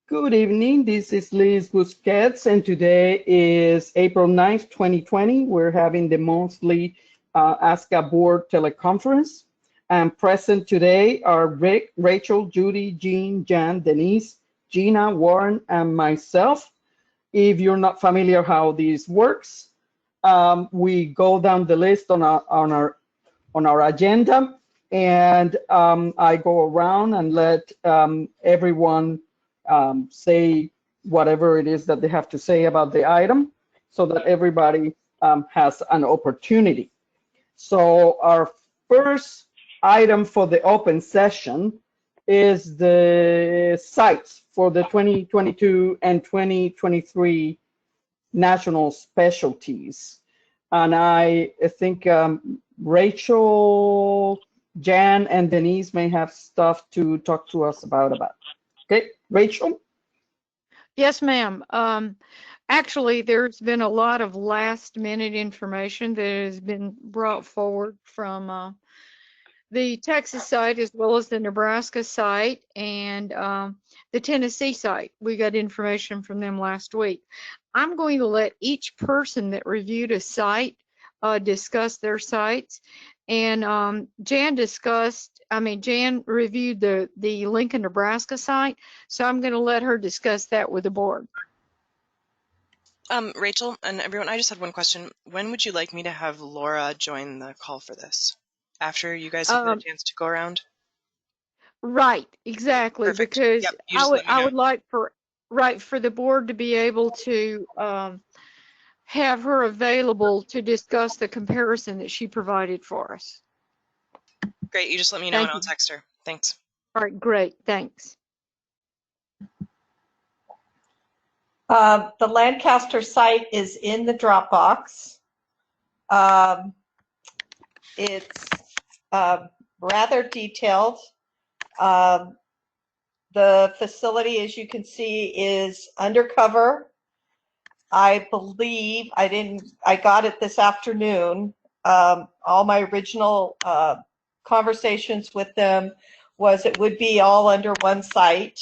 Good evening. This is Liz Busquets, and today is April 9th, 2020. We're having the monthly ASCA board teleconference. And present today are Rick, Rachel, Judy, Jean, Jan, Denise, Gina, Warren, and myself. If you're not familiar how this works, we go down the list on our agenda, and I go around and let everyone say whatever it is that they have to say about the item, so that everybody has an opportunity. So our first item for the open session is the sites for the 2022 and 2023 national specialties. And I think Rachel, Jan, and Denise may have stuff to talk to us about. Okay, Rachel? Yes, ma'am. Actually, there's been a lot of last-minute information that has been brought forward from the Texas site as well as the Nebraska site and the Tennessee site. We got information from them last week. I'm going to let each person that reviewed a site discuss their sites. And Jan reviewed the Lincoln, Nebraska site, so I'm going to let her discuss that with the board. Rachel and everyone, I just had one question. When would you like me to have Laura join the call for this? After you guys have had a chance to go around? Right, exactly. Perfect. Because yep, I would like for the board to be able to have her available to discuss the comparison that she provided for us. Great, you just let me know and I'll text her. Thanks. All right, great, thanks. The Lancaster site is in the Dropbox. It's rather detailed. The facility, as you can see, is undercover. I believe I got it this afternoon. All my original conversations with them was it would be all under one site.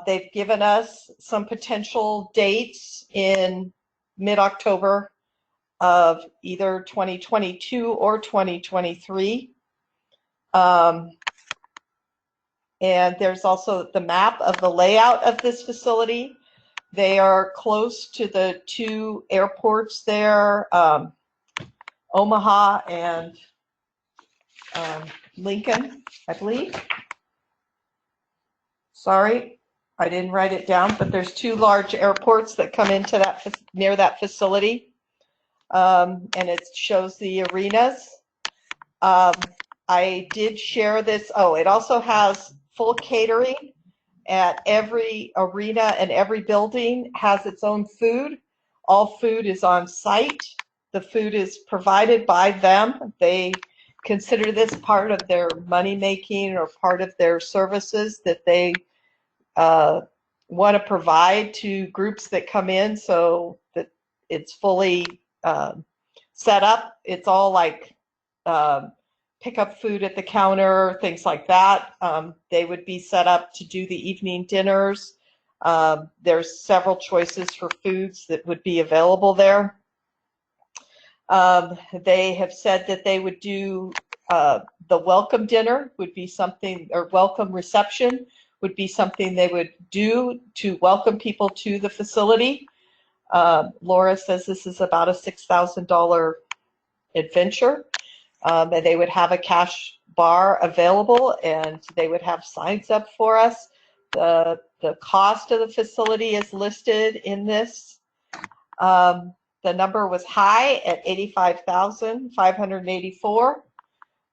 They've given us some potential dates in mid-October of either 2022 or 2023. And there's also the map of the layout of this facility. They are close to the two airports there, Omaha and Lincoln, I believe. Sorry, I didn't write it down, but there's two large airports that come into that near that facility, and it shows the arenas. I did share this. Oh, it also has full catering at every arena, and every building has its own food. All food is on site. The food is provided by them. They consider this part of their money making or part of their services that they want to provide to groups that come in, so that it's fully set up. It's all like pick up food at the counter, things like that. They would be set up to do the evening dinners. There's several choices for foods that would be available there. They have said that they would do the welcome dinner would be something, or welcome reception would be something they would do to welcome people to the facility. Laura says this is about a $6,000 adventure. And they would have a cash bar available, and they would have signs up for us. The cost of the facility is listed in this. The number was high at $85,584,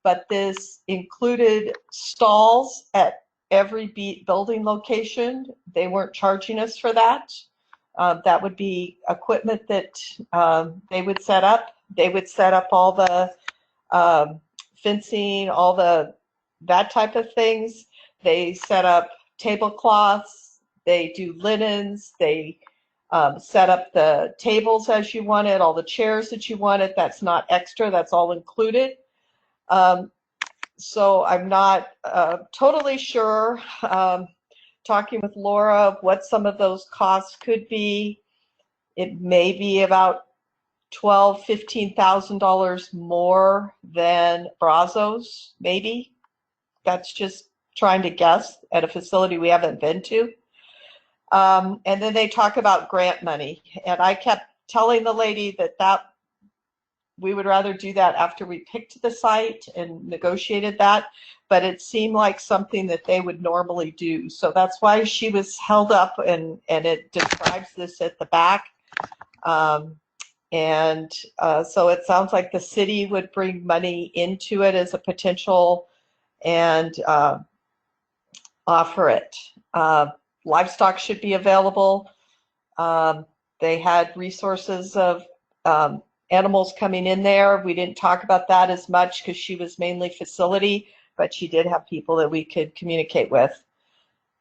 but this included stalls at every building location. They weren't charging us for that. That would be equipment that they would set up. They would set up all the fencing, all that type of things. They set up tablecloths. They do linens. They set up the tables as you wanted, all the chairs that you wanted. That's not extra. That's all included. So I'm not totally sure talking with Laura of what some of those costs could be. It may be about $12,000–15,000 more than Brazos, maybe. That's just trying to guess at a facility we haven't been to. And then they talk about grant money. And I kept telling the lady that we would rather do that after we picked the site and negotiated that. But it seemed like something that they would normally do. So that's why she was held up, and it describes this at the back. So it sounds like the city would bring money into it as a potential and offer it. Livestock should be available. They had resources of animals coming in there. We didn't talk about that as much because she was mainly facility, but she did have people that we could communicate with.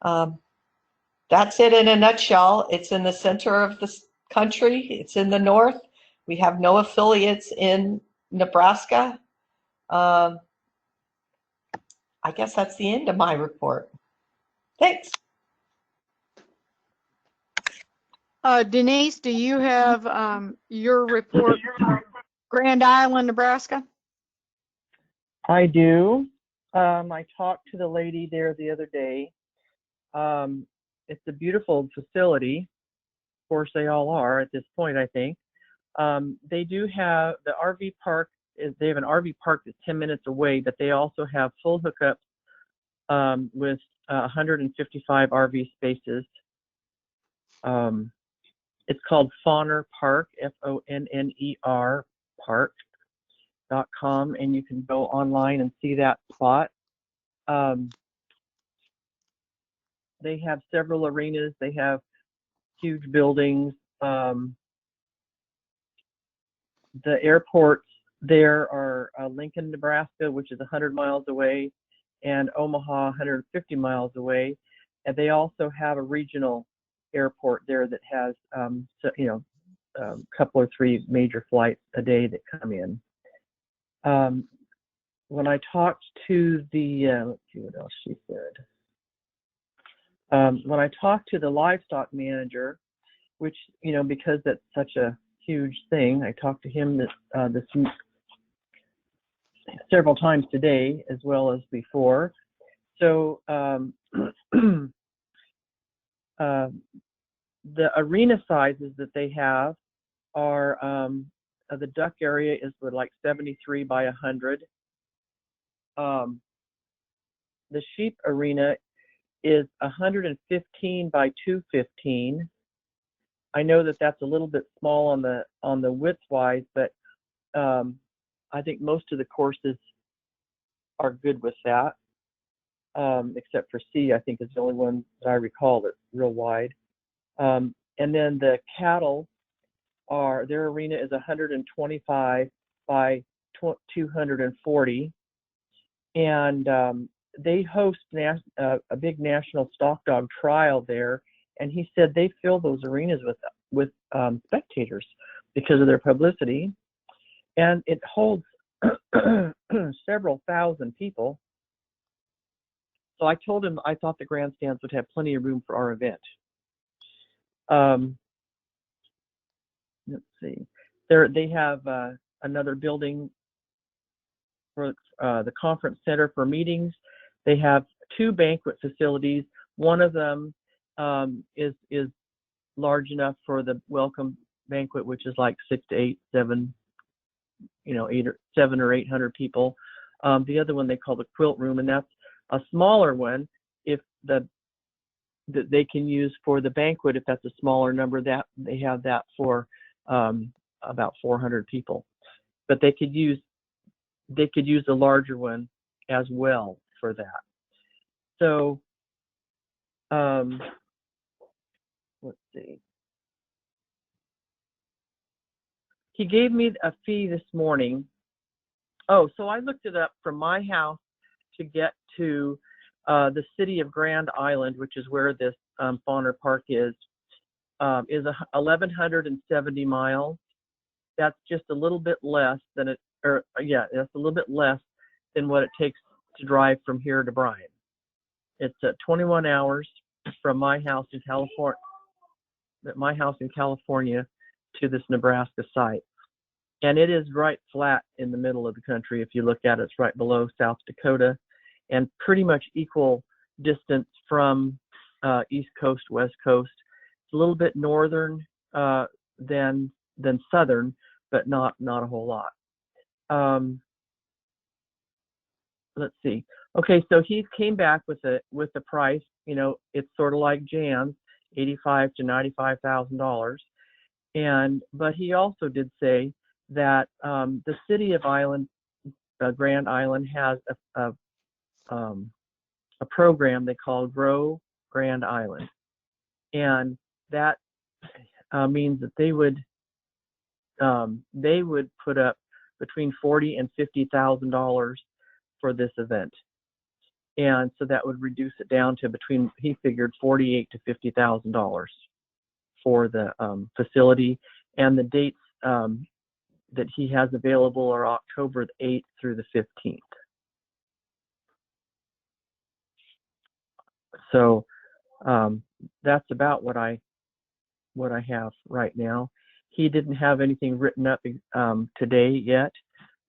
That's it in a nutshell. It's in the center of the country. It's in the north. We have no affiliates in Nebraska. I guess that's the end of my report. Thanks. Denise, do you have your report from Grand Island, Nebraska? I do. I talked to the lady there the other day. It's a beautiful facility. Of course, they all are at this point, I think. They do have the RV park. They have an RV park that's 10 minutes away, but they also have full hookups with 155 RV spaces. It's called Fonner Park, Fonner Park.com, and you can go online and see that spot. They have several arenas. They have huge buildings. The airports there are Lincoln, Nebraska, which is 100 miles away, and Omaha, 150 miles away. And they also have a regional airport there that has, a couple or three major flights a day that come in. When I talked to the, let's see what else she said. When I talked to the livestock manager, which, because that's such a huge thing, I talked to him this several times today as well as before. So the arena sizes that they have are the duck area is like 73 by 100. The sheep arena is 115 by 215. I know that that's a little bit small on the width wise, but I think most of the courses are good with that, except for C, I think is the only one that I recall that's real wide. And then the cattle their arena is 125 by 240, and they host a big national stock dog trial there, and he said they fill those arenas with spectators because of their publicity, and it holds several thousand people. So I told him I thought the grandstands would have plenty of room for our event. Let's see. They have another building for the conference center for meetings. They have 2 banquet facilities. One of them is large enough for the welcome banquet, which is like 7 or 800 people. The other one they call the quilt room, and that's a smaller one. If that they can use for the banquet, if that's a smaller number, that they have that for about 400 people. But they could use the larger one as well for that. So let's see. He gave me a fee this morning. Oh, so I looked it up from my house to get to the city of Grand Island, which is where this Fonner Park is 1,170 miles. That's just a little bit less than that's a little bit less than what it takes to drive from here to Bryan. It's 21 hours. from my house in California to this Nebraska site. And it is right flat in the middle of the country. If you look at it, it's right below South Dakota, and pretty much equal distance from East Coast, West Coast. It's a little bit northern than southern, but not a whole lot. Let's see. Okay, so he came back with the price. You know, it's sort of like Jan's, $85,000 to $95,000. But he also did say that the city of Grand Island has a program they call Grow Grand Island, and that means that they would put up between $40,000 and $50,000 for this event, and so that would reduce it down to between, he figured, $48,000 to $50,000 for the facility. And the dates that he has available are October the 8th through the 15th. So that's about what I have right now. He didn't have anything written up today yet,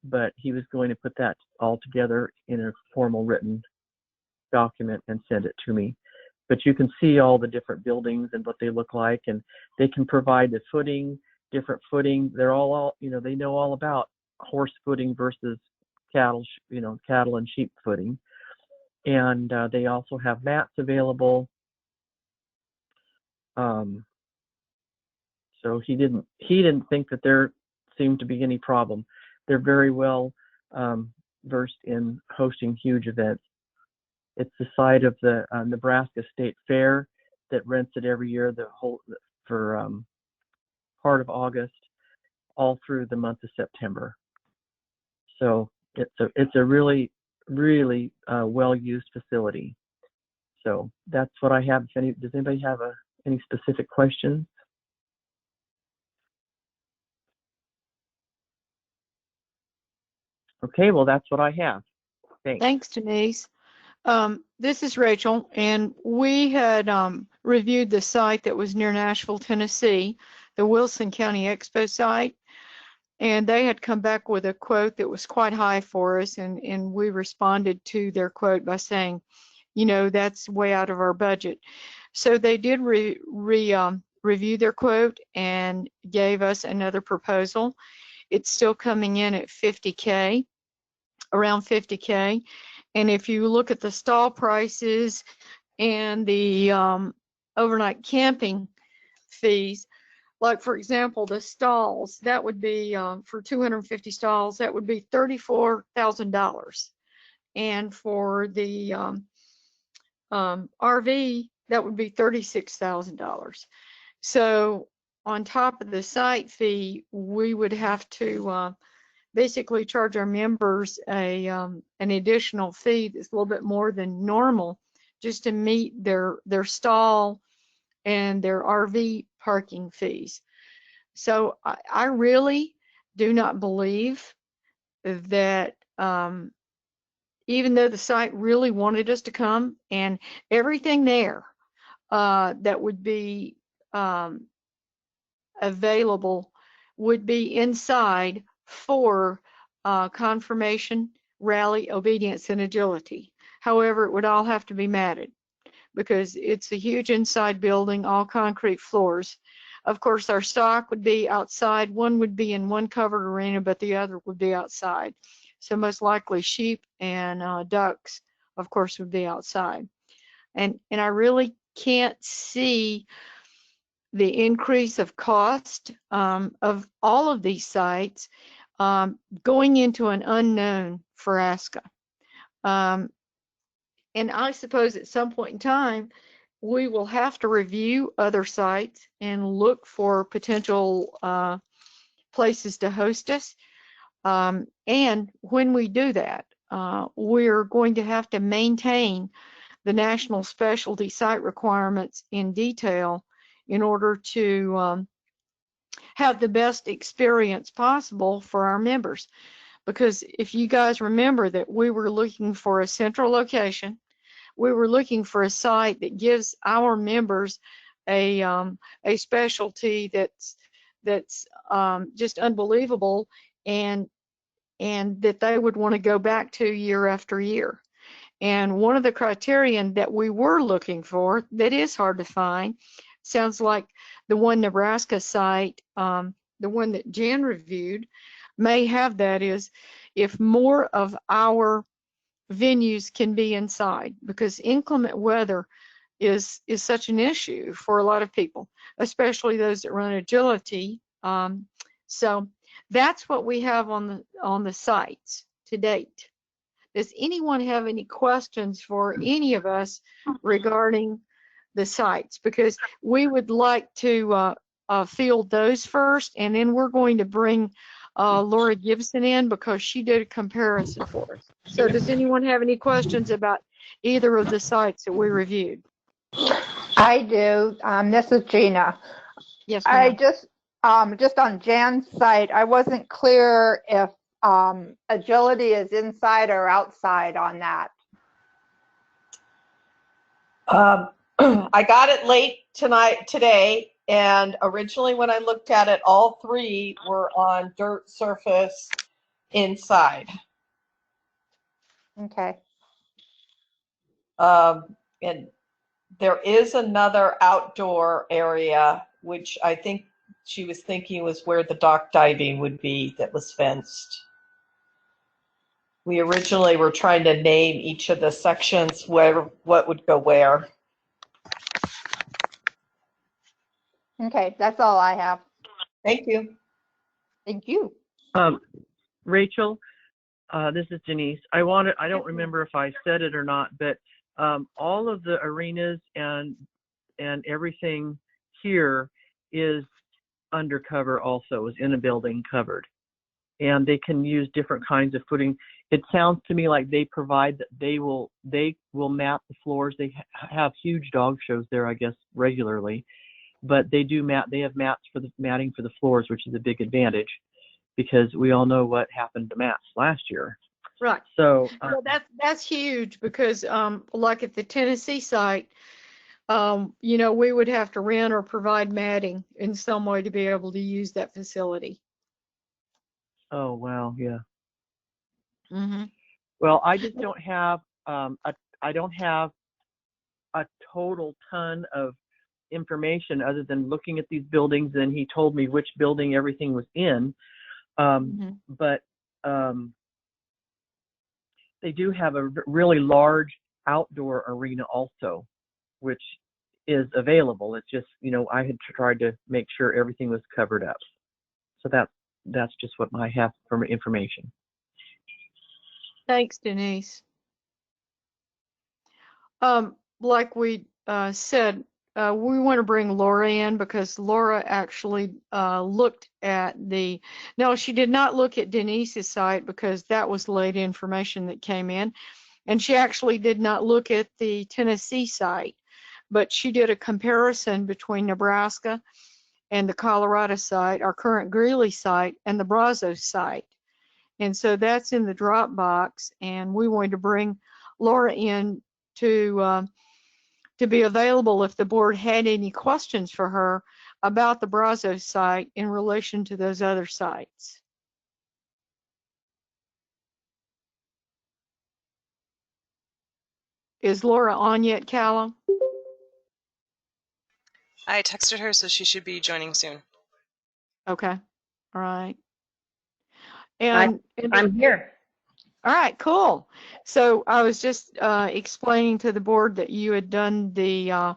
but he was going to put that all together in a formal written document and send it to me. But you can see all the different buildings and what they look like, and they can provide the footing, different footing. They're all they know all about horse footing versus cattle and sheep footing. And they also have mats available. So he didn't think that there seemed to be any problem. They're very well versed in hosting huge events. It's the site of the Nebraska State Fair that rents it every year, for part of August, all through the month of September. So it's a really well-used facility. So that's what I have. Does anybody have any specific questions? Okay, well, that's what I have. Thanks. Thanks, Denise. This is Rachel, and we had reviewed the site that was near Nashville, Tennessee, the Wilson County Expo site, and they had come back with a quote that was quite high for us, and we responded to their quote by saying, that's way out of our budget. So they did review their quote and gave us another proposal. It's still coming in at $50K, around $50K. And if you look at the stall prices and the overnight camping fees, like for example, the stalls, that would be for 250 stalls, that would be $34,000. And for the RV, that would be $36,000. So on top of the site fee, we would have to basically charge our members an additional fee that's a little bit more than normal, just to meet their stall and their RV parking fees. So I really do not believe that, even though the site really wanted us to come, and everything there that would be available would be inside for confirmation, rally, obedience, and agility. However, it would all have to be matted because it's a huge inside building, all concrete floors. Of course, our stock would be outside. One would be in one covered arena, but the other would be outside. So most likely sheep and ducks, of course, would be outside. And I really can't see the increase of cost of all of these sites going into an unknown for ASCA. And I suppose at some point in time, we will have to review other sites and look for potential places to host us. And when we do that, we're going to have to maintain the national specialty site requirements in detail in order to have the best experience possible for our members. Because if you guys remember that we were looking for a central location, we were looking for a site that gives our members a specialty that's just unbelievable, and that they would want to go back to year after year. And one of the criterion that we were looking for that is hard to find, sounds like the one Nebraska site, the one that Jan reviewed, may have that, is if more of our venues can be inside, because inclement weather is such an issue for a lot of people, especially those that run agility. So that's what we have on the sites to date. Does anyone have any questions for any of us regarding the sites? Because we would like to field those first, and then we're going to bring Laura Gibson in because she did a comparison for us. So does anyone have any questions about either of the sites that we reviewed? I do. This is Gina. Yes, I ma'am. just on Jan's site, I wasn't clear if agility is inside or outside on that. I got it late today, and originally when I looked at it, all three were on dirt surface inside. Okay. And there is another outdoor area, which I think she was thinking was where the dock diving would be, that was fenced. We originally were trying to name each of the sections what would go where. Okay, that's all I have. Thank you. Thank you. Rachel, this is Denise. I don't remember if I said it or not, but all of the arenas and everything here is undercover, also is in a building covered, and they can use different kinds of footing. It sounds to me like they provide that they will map the floors. They have huge dog shows there, I guess, regularly, but they have mats for the matting for the floors, which is a big advantage because we all know what happened to mats last year. Right. So well, that's huge because like at the Tennessee site, you know, we would have to rent or provide matting in some way to be able to use that facility. oh wow, yeah. Mm-hmm. Well, I just don't have I don't have a total ton of information other than looking at these buildings, and he told me which building everything was in. But they do have a really large outdoor arena also, which is available. It's just, you know, I had tried to make sure everything was covered up. So that's just what I have from information. Thanks, Denise. Like we said, we want to bring Laura in because Laura actually looked at no, she did not look at Denise's site because that was late information that came in. And she actually did not look at the Tennessee site, but she did a comparison between Nebraska and the Colorado site, our current Greeley site, and the Brazos site. And so that's in the Dropbox, and we wanted to bring Laura in to be available if the board had any questions for her about the Brazos site in relation to those other sites. Is Laura on yet, Callum? I texted her, so she should be joining soon. Okay. All right. And I'm here. All right, cool. So I was just explaining to the board that you had done the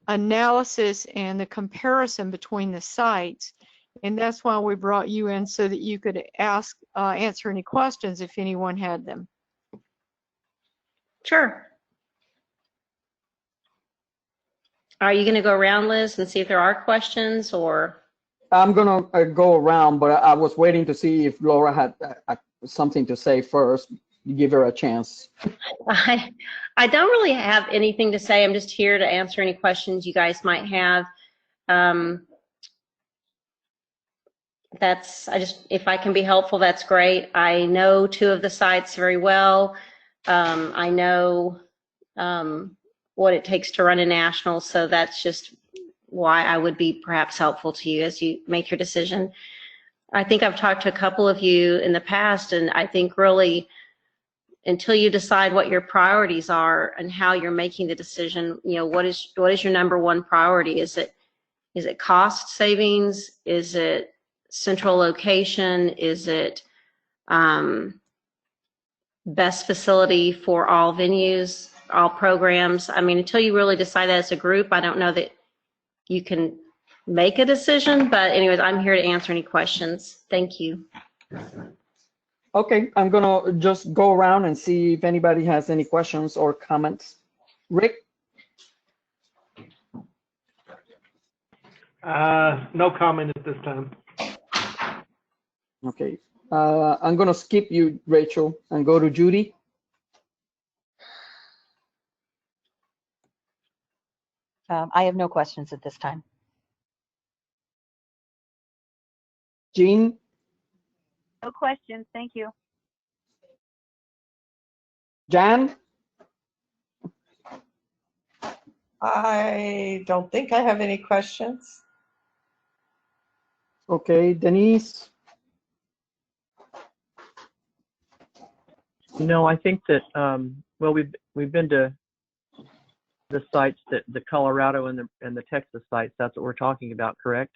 analysis and the comparison between the sites, and that's why we brought you in so that you could answer any questions if anyone had them. Sure. Are you going to go around, Liz, and see if there are questions, or? I'm gonna go around, but I was waiting to see if Laura had something to say first. Give her a chance. I don't really have anything to say. I'm just here to answer any questions you guys might have. If I can be helpful, that's great. I know two of the sites very well. I know what it takes to run a national. So that's just why I would be perhaps helpful to you as you make your decision. I think I've talked to a couple of you in the past, and I think really until you decide what your priorities are and how you're making the decision, you know, what is your number one priority? Is it cost savings? Is it central location? Is it best facility for all venues, all programs? I mean, until you really decide that as a group, I don't know that you can make a decision, but anyways, I'm here to answer any questions. Thank you. Okay, I'm gonna just go around and see if anybody has any questions or comments. Rick? No comment at this time. Okay, I'm gonna skip you, Rachel, and go to Judy. I have no questions at this time. Jean? No questions, thank you. Jan? I don't think I have any questions. Okay, Denise? No, I think that well, we've been to the sites, that the Colorado and the Texas sites. That's what we're talking about, correct?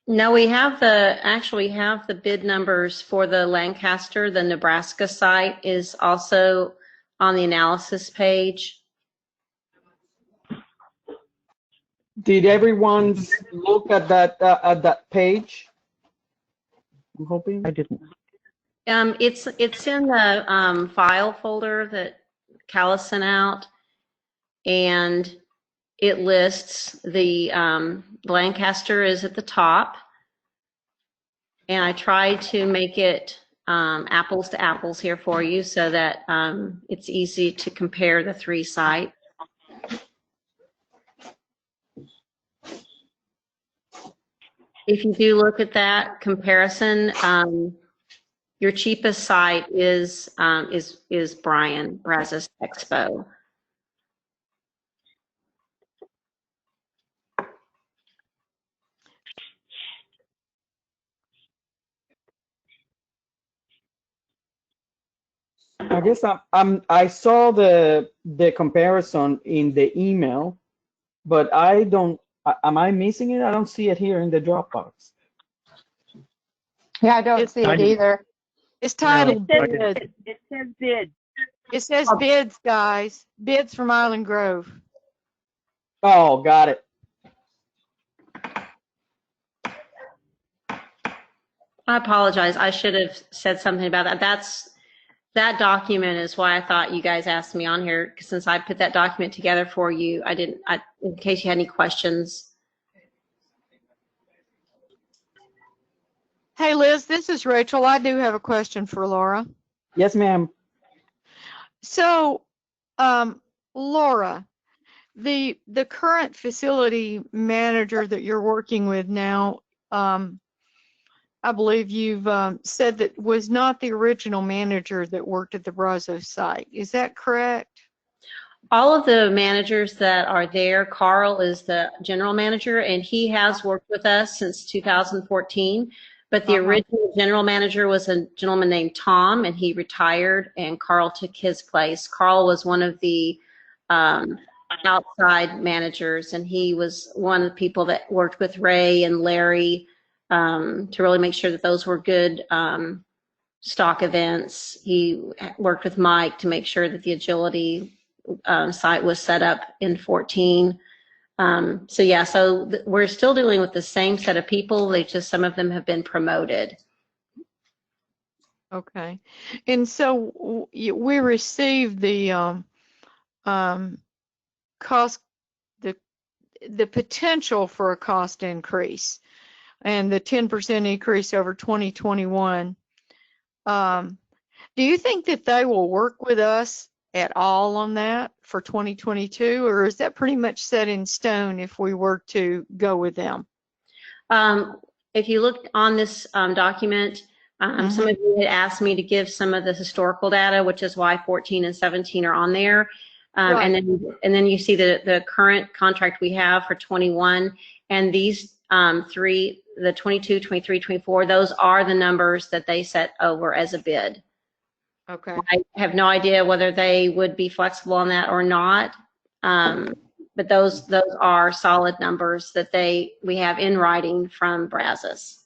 No, we have the bid numbers for the Lancaster. The Nebraska site is also on the analysis page. Did everyone look at that page? I'm hoping. I didn't. It's in the file folder that Callis sent out, and it lists the Lancaster is at the top, and I tried to make it apples to apples here for you so that it's easy to compare the three sites. If you do look at that comparison, your cheapest site is Bryan Brazos Expo. I guess I saw the comparison in the email, but I don't. Am I missing it? I don't see it here in the Dropbox. Yeah, I don't see it either. It's titled No, bid. It says bid. It says bids, guys. Bids from Island Grove. Oh, got it. I apologize. I should have said something about that. That document is why I thought you guys asked me on here, since I put that document together for you. In case you had any questions. Hey, Liz, this is Rachel. I do have a question for Laura. Yes, ma'am. So, Laura, the current facility manager that you're working with now, I believe you've said that was not the original manager that worked at the Brazos site. Is that correct? All of the managers that are there, Carl is the general manager, and he has worked with us since 2014. But the original general manager was a gentleman named Tom, and he retired, and Carl took his place. Carl was one of the outside managers, and he was one of the people that worked with Ray and Larry to really make sure that those were good stock events. He worked with Mike to make sure that the agility site was set up in 14. So yeah, so we're still dealing with the same set of people. They just, some of them have been promoted. Okay. And so we received the cost, the potential for a cost increase and the 10% increase over 2021. Do you think that they will work with us at all on that for 2022, or is that pretty much set in stone if we were to go with them? If you look on this document, Some of you had asked me to give some of the historical data, which is why 14 and 17 are on there. Right. And then you see the current contract we have for 21, and these three, the 22, 23, 24, those are the numbers that they set over as a bid. Okay. I have no idea whether they would be flexible on that or not. But those are solid numbers that we have in writing from Brazos.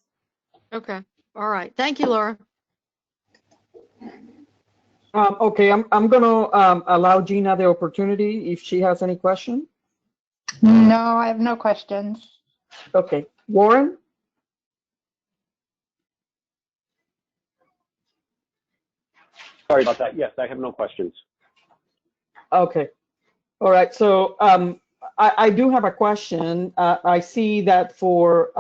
Okay. All right. Thank you, Laura. Okay, I'm gonna allow Gina the opportunity if she has any question. No, I have no questions. Okay, Warren? Sorry about that. Yes, I have no questions. Okay, all right. So I do have a question. I see that for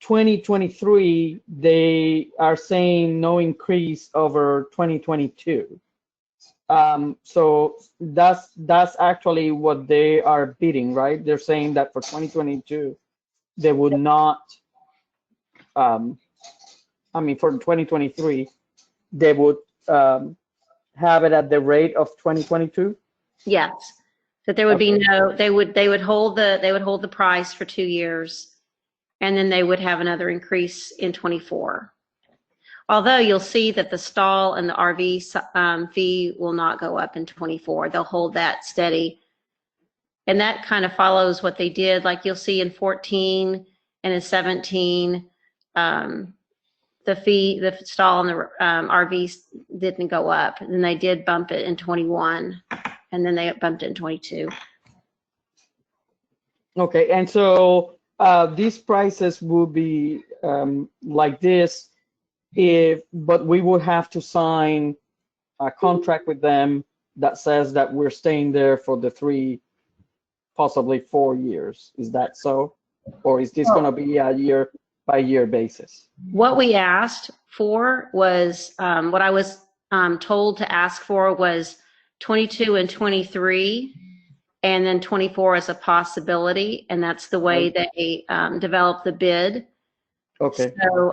2023, they are saying no increase over 2022. So that's actually what they are bidding, right? They're saying that for 2022, they would not, I mean, for 2023, they would have it at the rate of 2022? Yes, that there would be no, they would hold the price for 2 years, and then they would have another increase in 24. Although you'll see that the stall and the RV fee will not go up in 24. They'll hold that steady. And that kind of follows what they did, like you'll see in 14 and in 17, the stall and the RVs didn't go up. And then they did bump it in 21, and then they bumped it in 22. Okay, and so these prices will be like this, but we would have to sign a contract with them that says that we're staying there for the 3, possibly 4 years. Is that so? Or is this going to be a year-by-year basis? What we asked for was, what I was told to ask for was 22 and 23, and then 24 as a possibility, and that's the way they developed the bid. Okay. So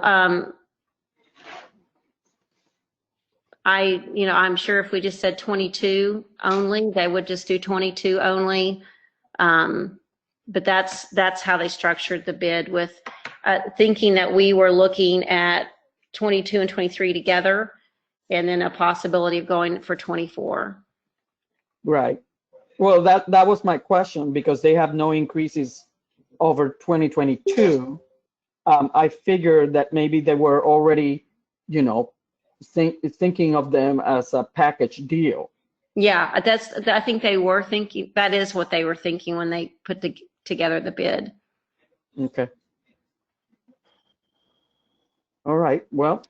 I'm sure if we just said 22 only, they would just do 22 only. But that's how they structured the bid, with thinking that we were looking at 22 and 23 together, and then a possibility of going for 24. Right. Well, that was my question, because they have no increases over 2022. I figured that maybe they were already, thinking of them as a package deal. Yeah, I think they were thinking, that is what they were thinking when they put together the bid. Okay. All right. Well,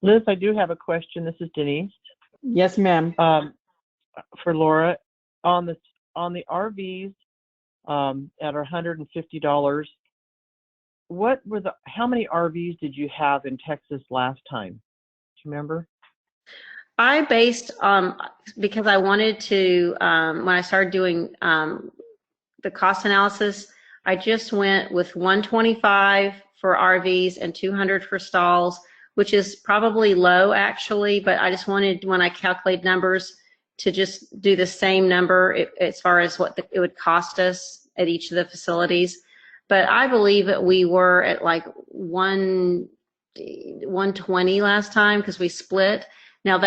Liz, I do have a question. This is Denise. Yes, ma'am. For Laura, on the RVs at $150, how many RVs did you have in Texas last time? Do you remember? I based because I wanted to, when I started doing the cost analysis, I just went with 125 for RVs and 200 for stalls, which is probably low actually, but I just wanted, when I calculate numbers, to just do the same number as far as what it would cost us at each of the facilities. But I believe that we were at like 120 last time, because we split. Now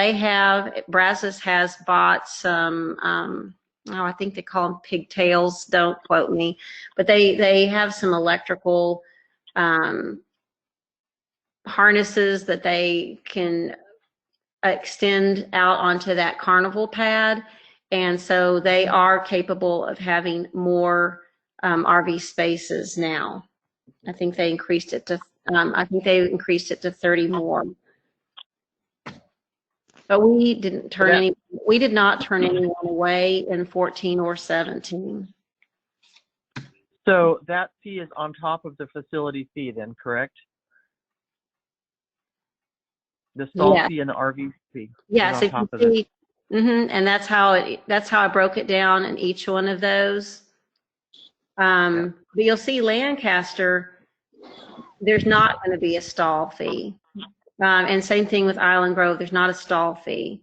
Brazos has bought some, I think they call them pigtails, don't quote me, but they have some electrical harnesses that they can extend out onto that carnival pad. And so they are capable of having more RV spaces now. I think they increased it to 30 more. But we did not turn anyone away in 14 or 17. So that fee is on top of the facility fee then, correct? The stall fee and the RV fee. Yes, if you see, and that's how I broke it down in each one of those. But you'll see Lancaster, there's not going to be a stall fee. And same thing with Island Grove, there's not a stall fee.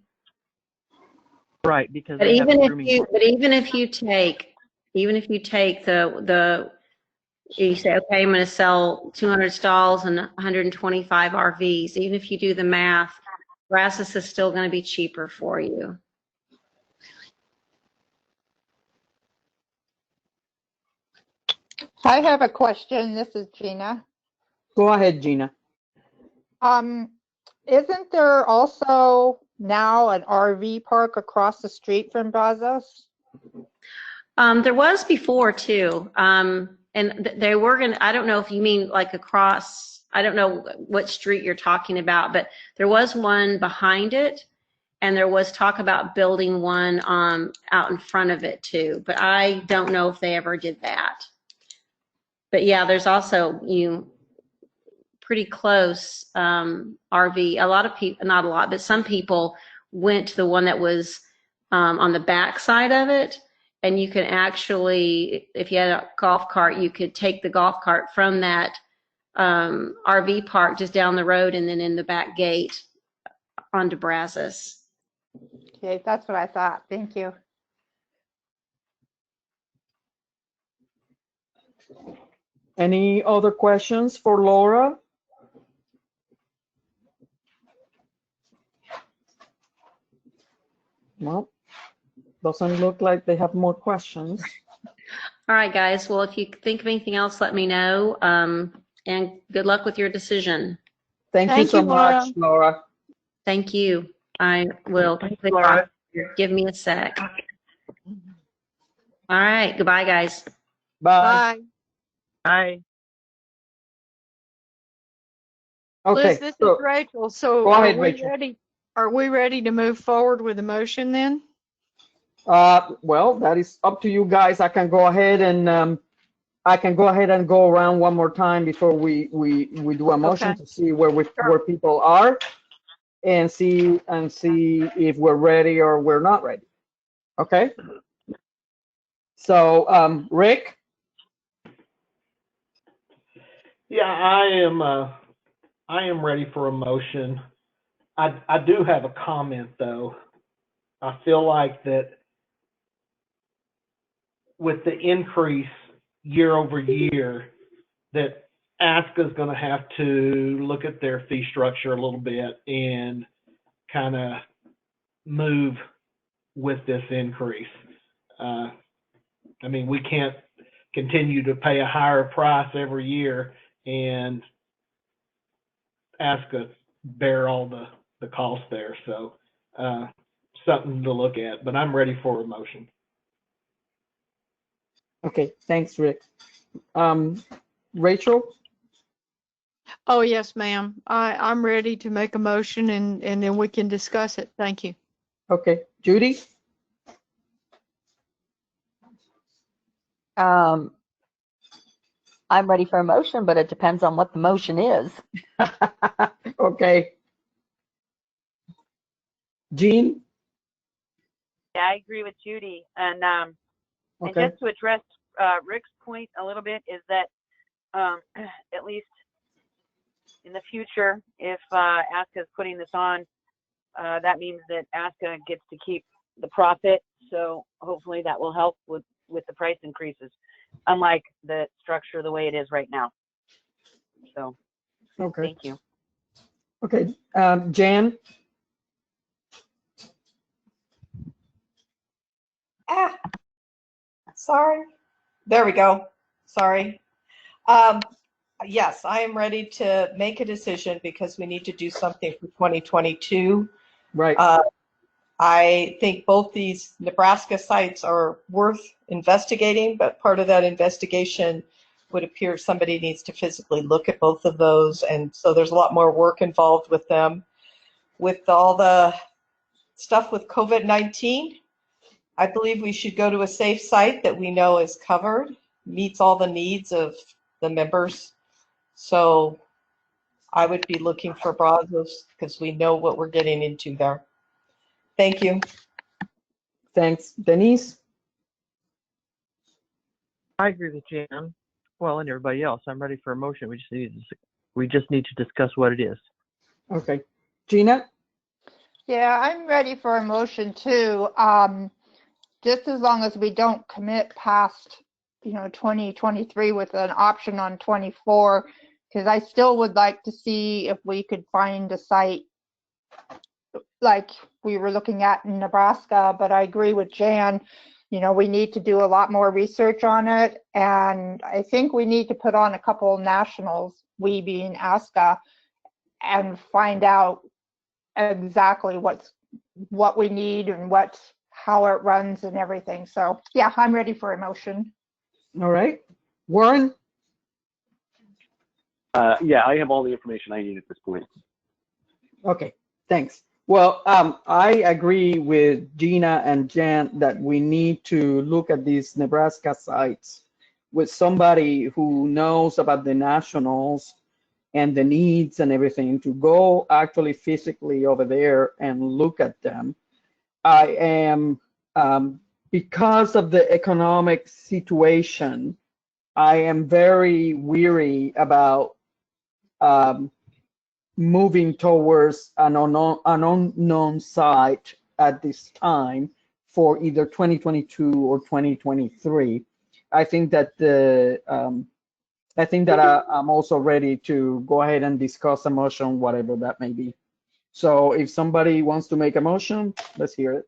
Right, because But they have a even if grooming. you, but even if you take the you say, okay, I'm going to sell 200 stalls and 125 RVs. Even if you do the math, Brazos is still going to be cheaper for you. I have a question. This is Gina. Go ahead, Gina. Isn't there also now an RV park across the street from Brazos? There was before too. And they were going to, I don't know if you mean like across, I don't know what street you're talking about, but there was one behind it. And there was talk about building one out in front of it too. But I don't know if they ever did that. But yeah, there's also pretty close RV. A lot of people, not a lot, but some people went to the one that was on the back side of it. And you can actually, if you had a golf cart, you could take the golf cart from that RV park just down the road and then in the back gate onto Brazos. Okay, that's what I thought. Thank you. Any other questions for Laura? Well, doesn't look like they have more questions. All right, guys. Well, if you think of anything else, let me know. And good luck with your decision. Thank you so much, Laura. Thank you. I will click off here. Give me a sec. All right. Goodbye, guys. Bye. Bye. Okay. Liz, this is Rachel. So go ahead, Rachel. Are we ready to move forward with the motion then? Well, that is up to you guys. I can go ahead and go around one more time before we do a motion Okay. to see where people are and see if we're ready or we're not ready. Okay. So, Rick. Yeah, I am ready for a motion. I do have a comment though. I feel like that with the increase year over year, that ASCA is going to have to look at their fee structure a little bit and kind of move with this increase. I mean, we can't continue to pay a higher price every year and ASCA bear all the costs there. So something to look at, but I'm ready for a motion. Okay, thanks, Rick. Rachel? Oh, yes, ma'am. I'm ready to make a motion and then we can discuss it. Thank you. Okay, Judy? I'm ready for a motion, but it depends on what the motion is. Okay. Jean? Yeah, I agree with Judy. And Okay. just to address Rick's point a little bit is that at least in the future, if ASCA is putting this on, that means that ASCA gets to keep the profit. So hopefully that will help with the price increases, unlike the structure the way it is right now. So, Okay. Thank you. Okay, Jan? Sorry. There we go. Sorry. Yes, I am ready to make a decision because we need to do something for 2022. Right. I think both these Nebraska sites are worth investigating, but part of that investigation would appear somebody needs to physically look at both of those. And so there's a lot more work involved with them. With all the stuff with COVID-19, I believe we should go to a safe site that we know is covered, meets all the needs of the members. So I would be looking for Brazos because we know what we're getting into there. Thank you. Thanks. Denise? I agree with Jan. Well, and everybody else, I'm ready for a motion. We just need to discuss what it is. Okay. Gina? Yeah, I'm ready for a motion too. Just as long as we don't commit past, 2023 with an option on 24, because I still would like to see if we could find a site like we were looking at in Nebraska, but I agree with Jan. We need to do a lot more research on it, and I think we need to put on a couple nationals, we being ASCA, and find out exactly what we need and how it runs and everything. So yeah, I'm ready for a motion. All right. Warren? Yeah, I have all the information I need at this point. Okay, thanks. Well, I agree with Gina and Jan that we need to look at these Nebraska sites with somebody who knows about the nationals and the needs and everything, to go actually physically over there and look at them. I am, because of the economic situation, I am very weary about moving towards an unknown site at this time for either 2022 or 2023. I think that I'm also ready to go ahead and discuss a motion, whatever that may be. So if somebody wants to make a motion, let's hear it.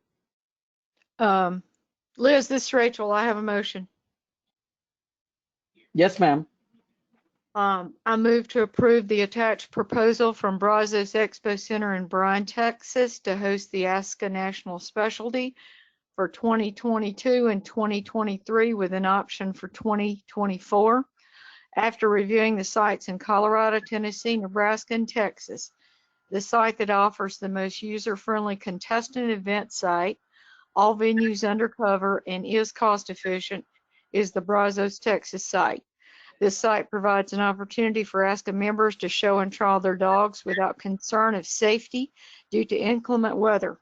Liz, this is Rachel. I have a motion. Yes, ma'am. I move to approve the attached proposal from Brazos Expo Center in Bryan, Texas to host the ASCA National Specialty for 2022 and 2023 with an option for 2024. After reviewing the sites in Colorado, Tennessee, Nebraska, and Texas, the site that offers the most user-friendly contestant event site, all venues under cover, and is cost efficient is the Brazos, Texas site. This site provides an opportunity for ASCA members to show and trial their dogs without concern of safety due to inclement weather.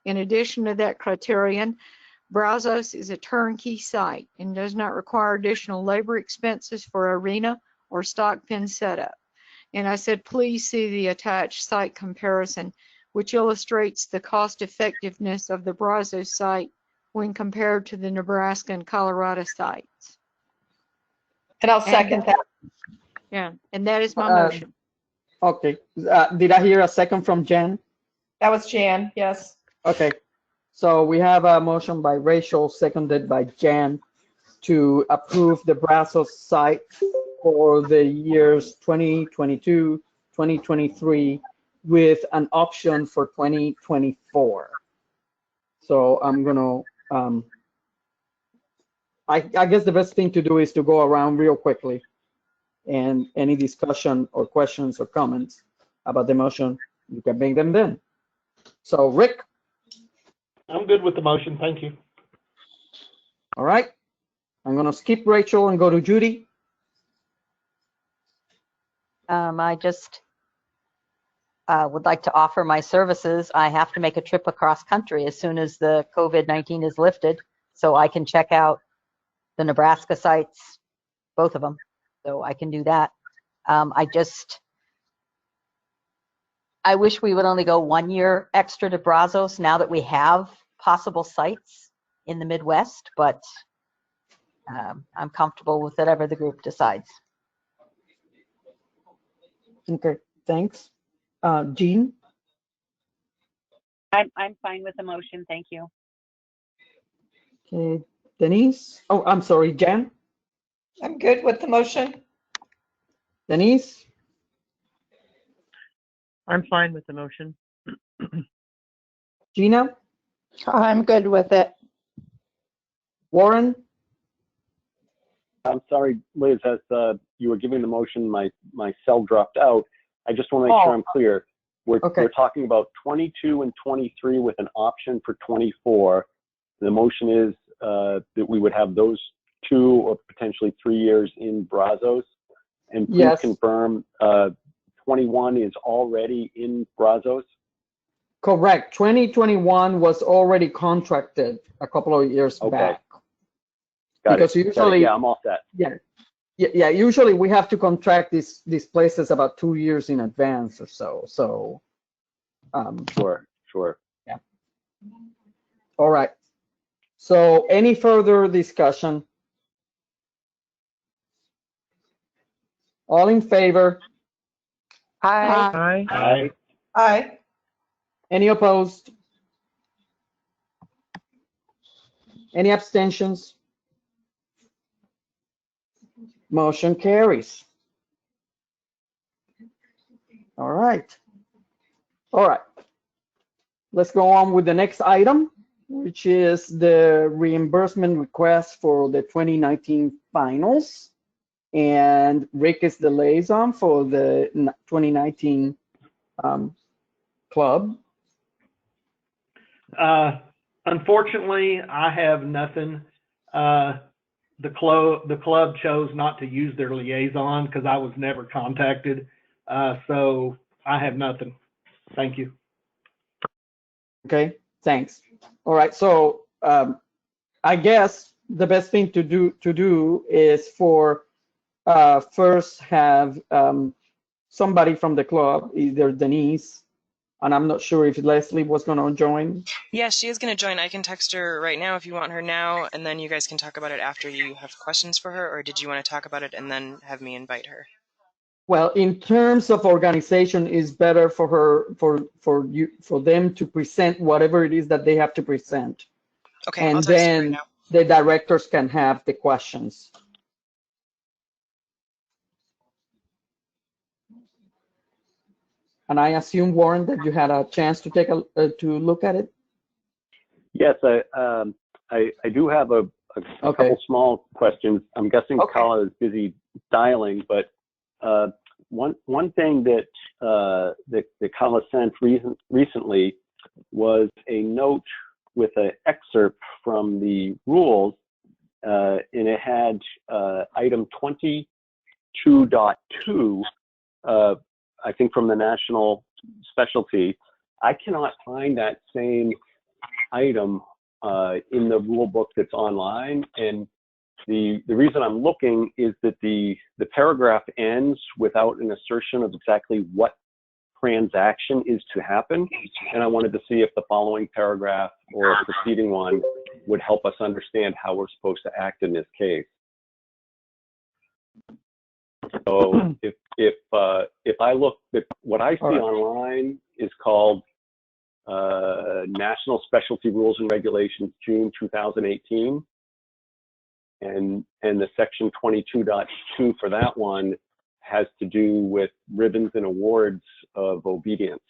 In addition to that criterion, Brazos is a turnkey site and does not require additional labor expenses for arena or stock pen setup. And I said, please see the attached site comparison, which illustrates the cost effectiveness of the Brazos site when compared to the Nebraska and Colorado sites. And I'll second that. Yeah, and that is my motion. Okay. Did I hear a second from Jan? That was Jan, yes. Okay. So we have a motion by Rachel, seconded by Jan, to approve the Brazos site for the years 2022, 2023, with an option for 2024. So I'm gonna, I guess the best thing to do is to go around real quickly, and any discussion or questions or comments about the motion, you can make them then. So Rick? I'm good with the motion, thank you. All right. I'm gonna skip Rachel and go to Judy. I just would like to offer my services. I have to make a trip across country as soon as the COVID-19 is lifted, so I can check out the Nebraska sites, both of them, so I can do that. I wish we would only go 1 year extra to Brazos now that we have possible sites in the Midwest, but I'm comfortable with whatever the group decides. Okay, thanks. Jean? I'm fine with the motion, thank you. Okay, Denise? Oh, I'm sorry, Jan? I'm good with the motion. Denise? I'm fine with the motion. Gina? I'm good with it. Warren? I'm sorry, Liz, as you were giving the motion, my cell dropped out. I just want to make sure I'm clear. We're talking about 22 and 23 with an option for 24. The motion is that we would have those 2 or potentially 3 years in Brazos. And please confirm 21 is already in Brazos? Correct. 2021 was already contracted a couple of years back. Got because it. usually, yeah, I'm all set. Yeah, Yeah, usually we have to contract these places about 2 years in advance or so. So, Sure. yeah. All right. So any further discussion? All in favor? Aye. Aye. Aye. Any opposed? Any abstentions? Motion carries. All right. All right. Let's go on with the next item, which is the reimbursement request for the 2019 finals. And Rick is the liaison for the 2019 club. Unfortunately, I have nothing. The club chose not to use their liaison because I was never contacted. So I have nothing. Thank you. Okay, thanks. All right, so I guess the best thing to do is for first have somebody from the club, either Denise, and I'm not sure if Leslie was going to join. Yeah, she is going to join. I can text her right now if you want her now, and then you guys can talk about it after you have questions for her, or did you want to talk about it and then have me invite her? Well, in terms of organization, it's better for her, for them to present whatever it is that they have to present. Okay, and I'll text her right then now. the directors can have the questions. And I assume, Warren, that you had a chance to take to look at it. Yes, I do have a couple small questions. I'm guessing Kala is busy dialing, but one thing that that Kala sent recently was a note with an excerpt from the rules, and it had item 22.2, I think from the National Specialty. I cannot find that same item in the rule book that's online, and the reason I'm looking is that the paragraph ends without an assertion of exactly what transaction is to happen, and I wanted to see if the following paragraph or a preceding one would help us understand how we're supposed to act in this case. So if I look at what I see online is called National Specialty Rules and Regulations, June 2018, and the section 22.2 for that one has to do with ribbons and awards of obedience.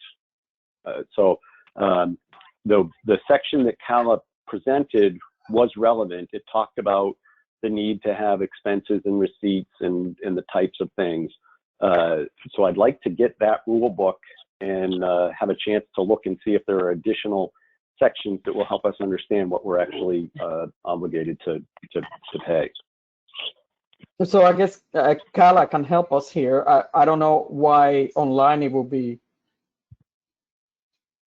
So the section that Kala presented was relevant. It talked about the need to have expenses and receipts and the types of things. So I'd like to get that rule book and have a chance to look and see if there are additional sections that will help us understand what we're actually obligated to pay. So I guess Kala can help us here. I don't know why online it will be.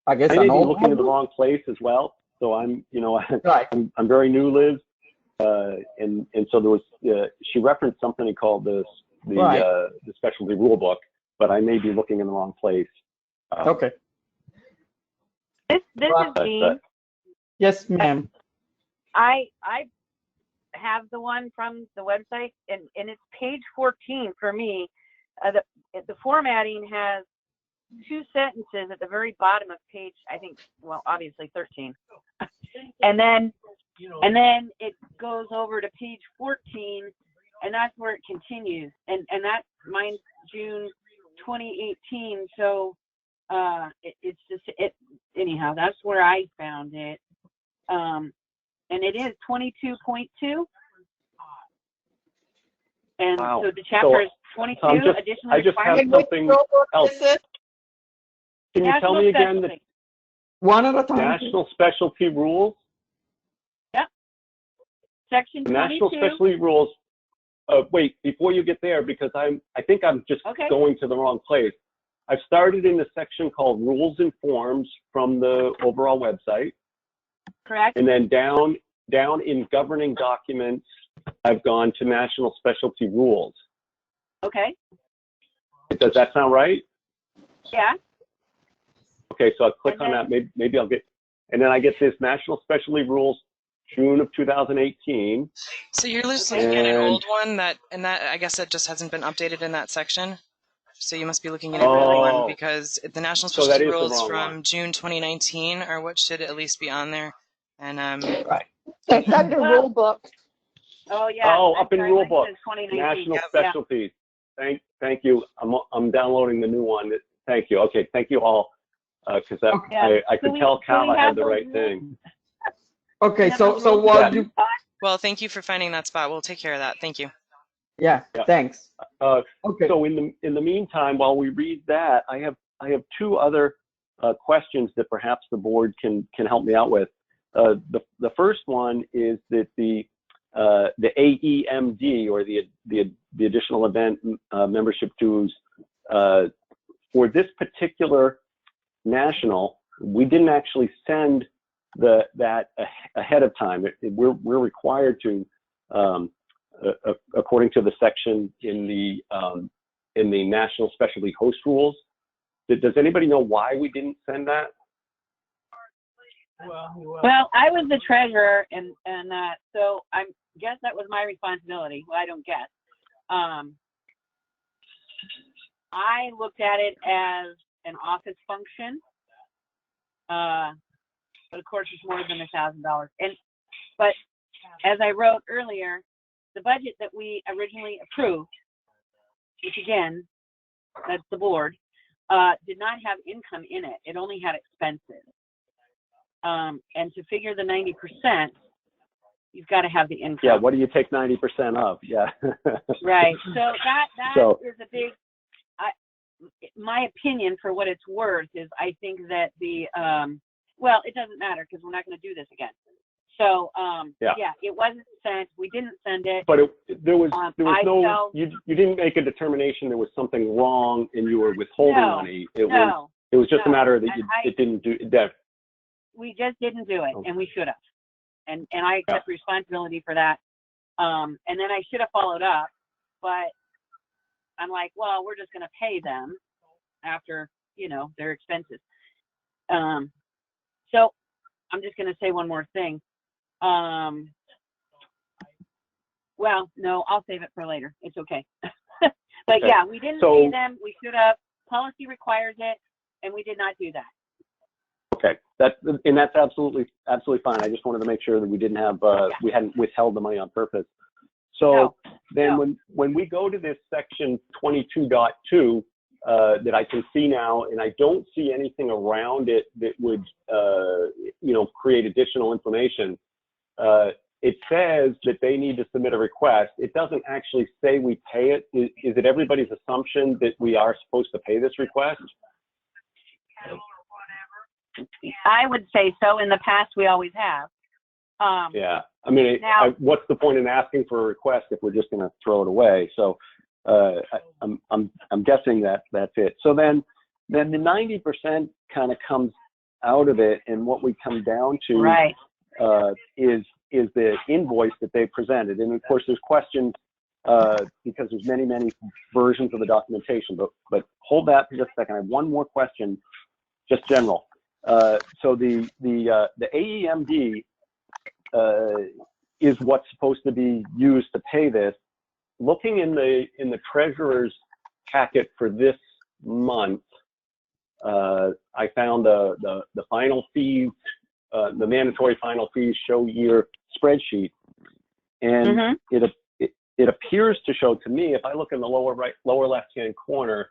I guess I may be looking in the wrong place as well. So I'm very new, Liz, and so there was she referenced something called the specialty rule book, but I may be looking in the wrong place. Okay. This is Jean. Yes, ma'am. I have the one from the website, and it's page 14 for me. The formatting has two sentences at the very bottom of page, I think, well, obviously 13. And then it goes over to page 14, and that's where it continues. And that's mine's June 2018. So it's just anyhow, that's where I found it. And it is 22.2. And wow. So the chapter is 22. I just have something else. Can you tell me again the one at a time? National Specialty Rules? Yep. Section 22. National Specialty Rules. Wait, before you get there, because I think I'm just going to the wrong place. I've started in the section called Rules and Forms from the overall website. Correct. And then down in Governing Documents, I've gone to national specialty rules. Okay. Does that sound right? Yeah. Okay, so I'll click And on then- that. Maybe I'll get, and then I get this national specialty rules, June of 2018. So you're just Okay. looking at an And- old one that I guess it just hasn't been updated in that section. So you must be looking at a Oh. new one because the national So that specialty is the rules wrong from one. June 2019 are what should at least be on there. And Right. It's under Well- rule book. Oh, yeah. Oh, I'm up in sorry, rule mine book, says 2019. national Yeah. specialties. Thank you. I'm downloading the new one. Thank you. Okay, thank you all. Because Yeah. I So could we- tell so Cal we I have had the those right rules. thing. Okay, Yeah, so those so rules while are- you, well, thank you for finding that spot. We'll take care of that. Thank you. yeah, Yeah. thanks. Okay. So in the meantime, while we read that, I have two other questions that perhaps the board can help me out with. The first one is that the AEMD, or the additional event membership dues, for this particular national, we didn't actually send that ahead of time. We're required to, according to the section in the national specialty host rules. Does anybody know why we didn't send that? Well, I was the treasurer, and so I guess that was my responsibility. Well, I don't guess. I looked at it as an office function, but of course it's more than $1,000. But as I wrote earlier, the budget that we originally approved, which again, that's the board, did not have income in it. It only had expenses. And to figure the 90%, you've got to have the income. Yeah, what do you take 90% of? Yeah. Right. So that So- is a big, my opinion, for what it's worth, is I think that well, it doesn't matter because we're not going to do this again. So yeah, it wasn't sent. We didn't send it. But there was I no, felt- you didn't make a determination there was something wrong and you were withholding No, money. no, It was just a no. matter that And it didn't do that. We just didn't do it, Okay. and we should have. And I accept responsibility for that. And then I should have followed up, but I'm like, well, we're just going to pay them after, their expenses. So I'm just going to say one more thing. Well, no, I'll save it for later. It's okay. But Okay. yeah, we didn't So- pay them. We should have. Policy requires it, and we did not do that. Okay, that's absolutely fine. I just wanted to make sure that we didn't have we hadn't withheld the money on purpose. So then when we go to this section 22.2 that I can see now, and I don't see anything around it that would create additional information. It says that they need to submit a request. It doesn't actually say we pay it. Is it everybody's assumption that we are supposed to pay this request? I would say so. In the past, we always have. Yeah, I mean, what's the point in asking for a request if we're just going to throw it away? So I'm guessing that's it. So then the 90% kind of comes out of it, and what we come down to is the invoice that they presented. And of course, there's questions because there's many versions of the documentation. But hold that for just a second. I have one more question, just general. So the AEMD is what's supposed to be used to pay this. Looking in the treasurer's packet for this month, I found the final fees, the mandatory final fees show year spreadsheet, and it appears to show to me, if I look in the lower left hand corner,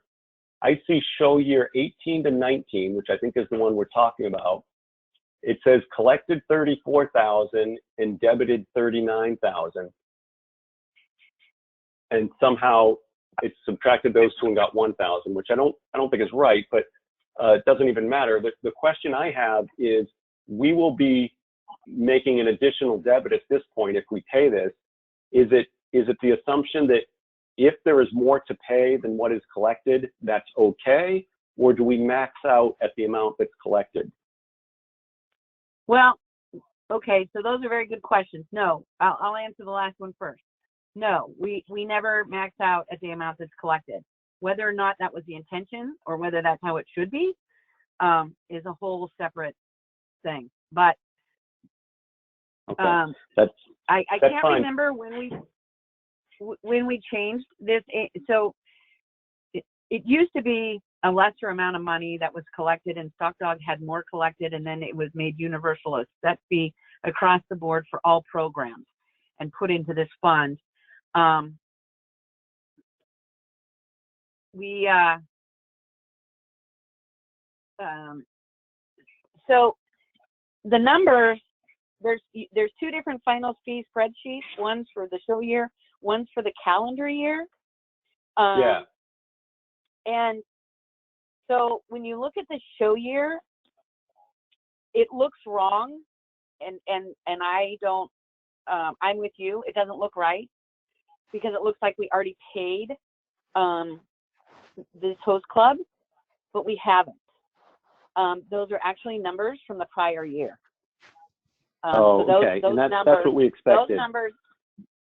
I see show year 18 to 19, which I think is the one we're talking about. It says collected 34,000 and debited 39,000, and somehow it subtracted those two and got 1,000, which I don't think is right, but it doesn't even matter. The question I have is, we will be making an additional debit at this point if we pay this. Is it the assumption that if there is more to pay than what is collected, that's okay, or do we max out at the amount that's collected? Well, Okay, so those are very good questions. No, I'll answer the last one first. No, we never max out at the amount that's collected. Whether or not that was the intention or whether that's how it should be is a whole separate thing. But Okay. I that's can't fine. remember when we changed this. So it used to be a lesser amount of money that was collected, and Stock Dog had more collected, and then it was made universal, a set fee across the board for all programs and put into this fund. So the numbers, there's two different final fee spreadsheets. One's for the show year, one's for the calendar year. Yeah. And so when you look at the show year, it looks wrong, and I don't. I'm with you. It doesn't look right because it looks like we already paid this host club, but we haven't. Those are actually numbers from the prior year. Okay, those and that's numbers, what we expected. Those numbers,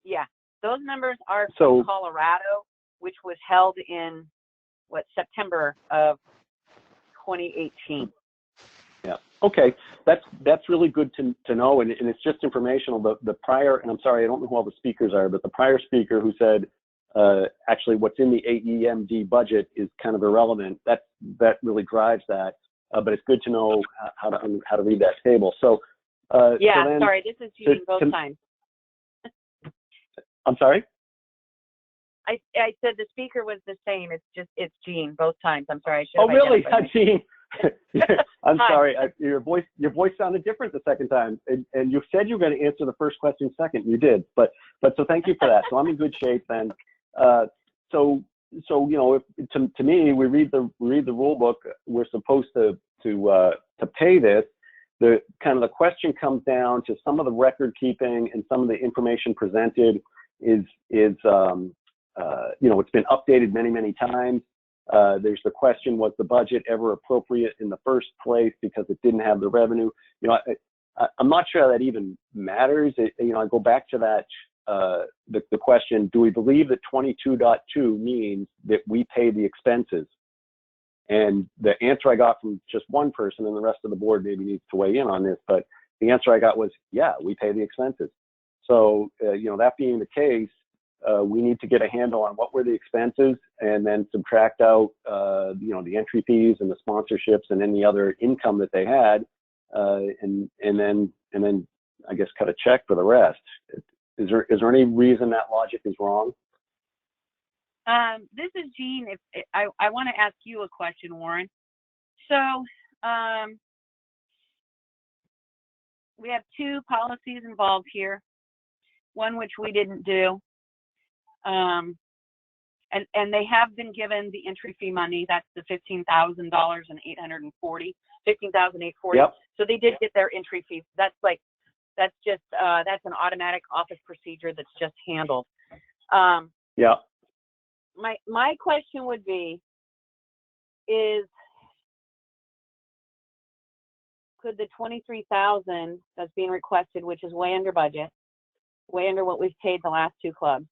yeah, those numbers are So- from Colorado, which was held in September of 2018. Yeah. Okay. That's really good to know, and it's just informational. The prior, and I'm sorry, I don't know who all the speakers are, but the prior speaker who said actually what's in the AEMD budget is kind of irrelevant. That really drives that. But it's good to know how to read that table. So yeah, so then, sorry, this is Jean both times. I'm sorry. I said the speaker was the same. It's Jean both times. I'm sorry. I should Oh, have really? identified Jean. I'm Hi. sorry. Your voice sounded different the second time, and you said you were going to answer the first question second. You did, but so thank you for that. So I'm in good shape then. So you know, to me, we read the rule book. We're supposed to pay this. The kind of the question comes down to some of the record keeping and some of the information presented is you know, it's been updated many times. There's the question, was the budget ever appropriate in the first place because it didn't have the revenue? You know, I'm not sure that even matters. You know, I go back to that, the question, do we believe that 22.2 means that we pay the expenses? And the answer I got from just one person, and the rest of the board maybe needs to weigh in on this, but the answer I got was, yeah, we pay the expenses. So, you know, that being the case, we need to get a handle on what were the expenses and then subtract out, you know, the entry fees and the sponsorships and any other income that they had, and then I guess cut a check for the rest. Is there any reason that logic is wrong? This is Jean. I want to ask you a question, Warren. So we have two policies involved here. One which we didn't do. And they have been given the entry fee money. That's the $15,840. $15,840. Yep. So they did get their entry fee. That's an automatic office procedure that's just handled. Yeah. My question would be, could the $23,000 that's being requested, which is way under budget, way under what we've paid the last two clubs,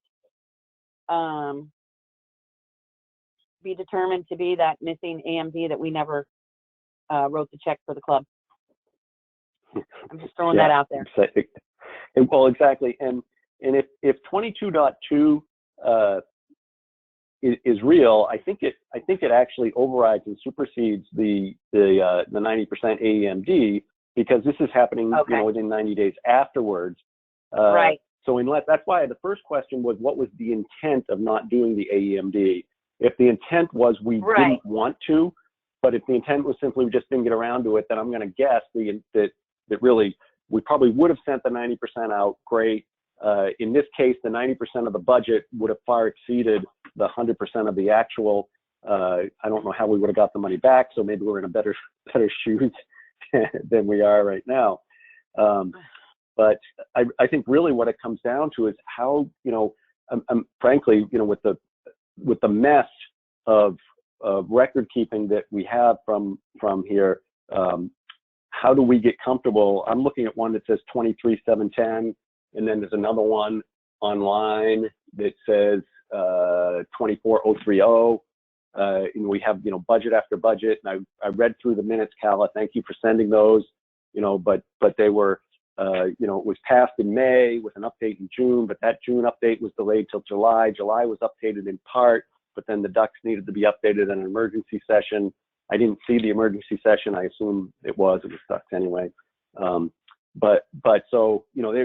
be determined to be that missing AMD that we never wrote the check for the club? I'm just throwing that out there. Well, exactly. And if 22.2 is real, I think it actually overrides and supersedes the 90% AEMD, because this is happening, okay, you know, within 90 days afterwards. Right. So that's why the first question was, what was the intent of not doing the AEMD? If the intent was we didn't want to, but if the intent was simply we just didn't get around to it, then I'm going to guess that really we probably would have sent the 90% out. Great. In this case, the 90% of the budget would have far exceeded the 100% of the actual. I don't know how we would have got the money back, so maybe we're in a better shoes than we are right now. But I think really what it comes down to is how, you know, frankly, you know, with the mess of record keeping that we have from here, how do we get comfortable? I'm looking at one that says 23,710, and then there's another one online that says 24,030. And we have, budget after budget. And I read through the minutes, Calla. Thank you for sending those. But they were, it was passed in May with an update in June, but that June update was delayed till July. July was updated in part, but then the ducks needed to be updated in an emergency session. I didn't see the emergency session. I assume it was ducks anyway. But so,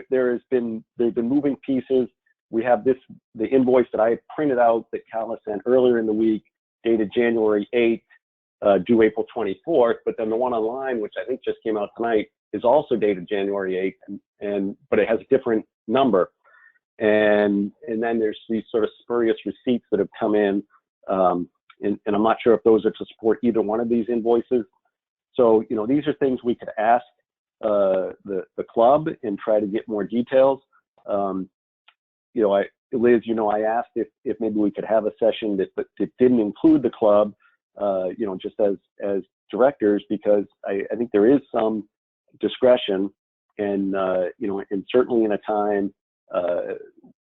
there's been moving pieces. We have the invoice that I printed out that Calla sent earlier in the week, dated January 8th, due April 24th. But then the one online, which I think just came out tonight, is also dated January 8th, but it has a different number. And then there's these sort of spurious receipts that have come in, and I'm not sure if those are to support either one of these invoices. So, these are things we could ask the club and try to get more details. Liz, I asked if maybe we could have a session that didn't include the club, just as directors, because I think there is some discretion, and and certainly in a time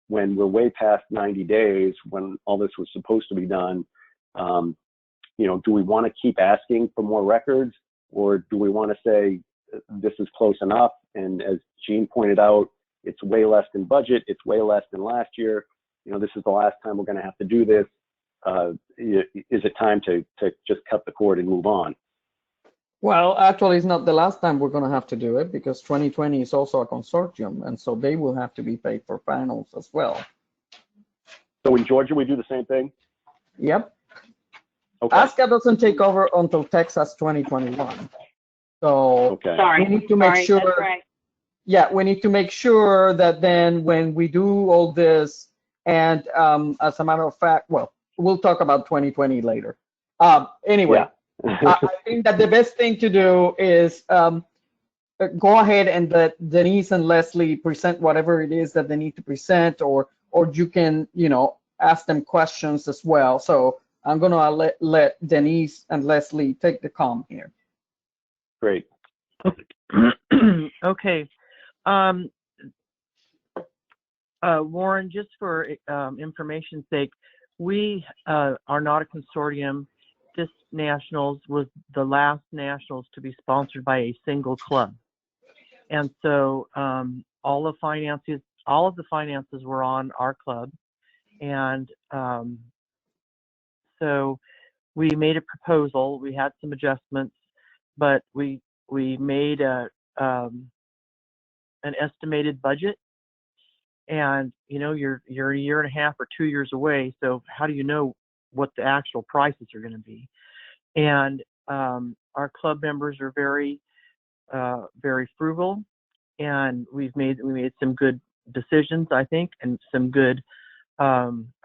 when we're way past 90 days, when all this was supposed to be done, do we want to keep asking for more records, or do we want to say this is close enough? And as Jean pointed out, it's way less than budget. It's way less than last year. This is the last time we're going to have to do this. Is it time to just cut the cord and move on? Well, actually, it's not the last time we're going to have to do it, because 2020 is also a consortium, and so they will have to be paid for panels as well. So in Georgia, we do the same thing? Yep. Okay. ASCA doesn't take over until Texas 2021. So we need to make sure. That's right. Yeah, we need to make sure that then when we do all this, and as a matter of fact, well, we'll talk about 2020 later. Anyway, I think that the best thing to do is go ahead and let Denise and Leslie present whatever it is that they need to present, or you can, ask them questions as well. So I'm gonna let Denise and Leslie take the calm here. Great. Okay. Warren, just for information's sake, we are not a consortium. This Nationals was the last Nationals to be sponsored by a single club. And so all of the finances were on our club. And so we made a proposal. We had some adjustments, but we made an estimated budget, and you're a year and a half or 2 years away, so how do you know what the actual prices are going to be? And our club members are very frugal, and we made some good decisions, I think, and some good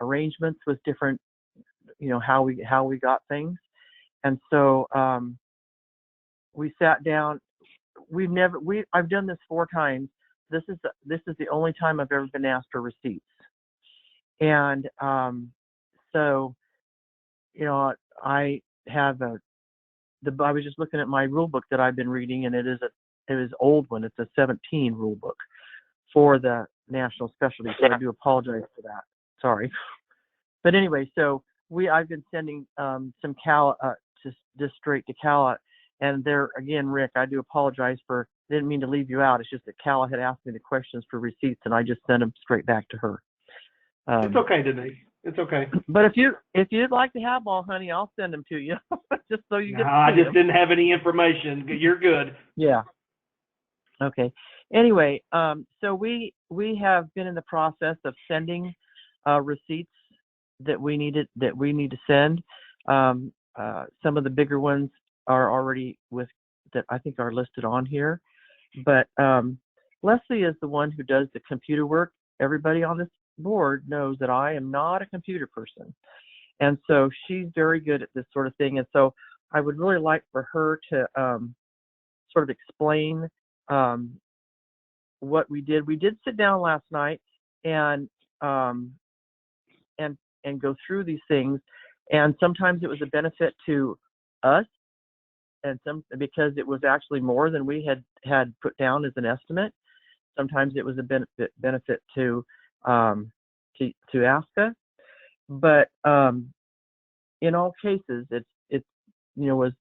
arrangements with different, how we got things. And so we sat down. I've done this 4 times. This is the only time I've ever been asked for receipts. And so, I have I was just looking at my rule book that I've been reading, and it is an old one. It's a 17 rule book for the National Specialties. So I do apologize for that. Sorry. But anyway, so I've been sending some Calla just straight to Calla. And there again, Rick, I do apologize didn't mean to leave you out. It's just that Calla had asked me the questions for receipts, and I just sent them straight back to her. It's okay, Denise. It's okay. But if you'd like to have them all, honey, I'll send them to you, just so you get. I just didn't have any information. You're good. Yeah. Okay. Anyway, so we have been in the process of sending receipts that we need to send. Some of the bigger ones are already that I think are listed on here, but Leslie is the one who does the computer work. Everybody on this board knows that I am not a computer person, and so she's very good at this sort of thing. And so I would really like for her to sort of explain what we did. We did sit down last night and go through these things, and sometimes it was a benefit to us and some because it was actually more than we had put down as an estimate. Sometimes it was a benefit to ASCA, but in all cases, it's was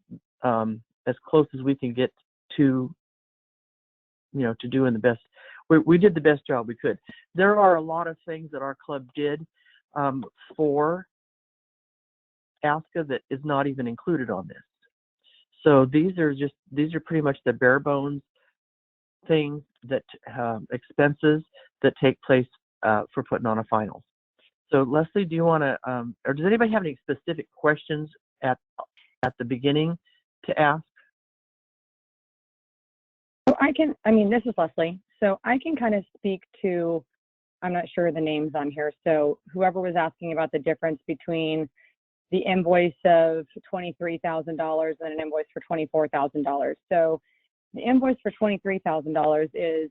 as close as we can get to to doing the best. We did the best job we could. There are a lot of things that our club did for ASCA that is not even included on this. So these are pretty much the bare bones things that expenses that take place for putting on a finals. So Leslie, do you want to, or does anybody have any specific questions at the beginning to ask? So this is Leslie. So I can kind of speak to, I'm not sure the names on here. So whoever was asking about the difference between the invoice of $23,000 and an invoice for $24,000. So the invoice for $23,000 is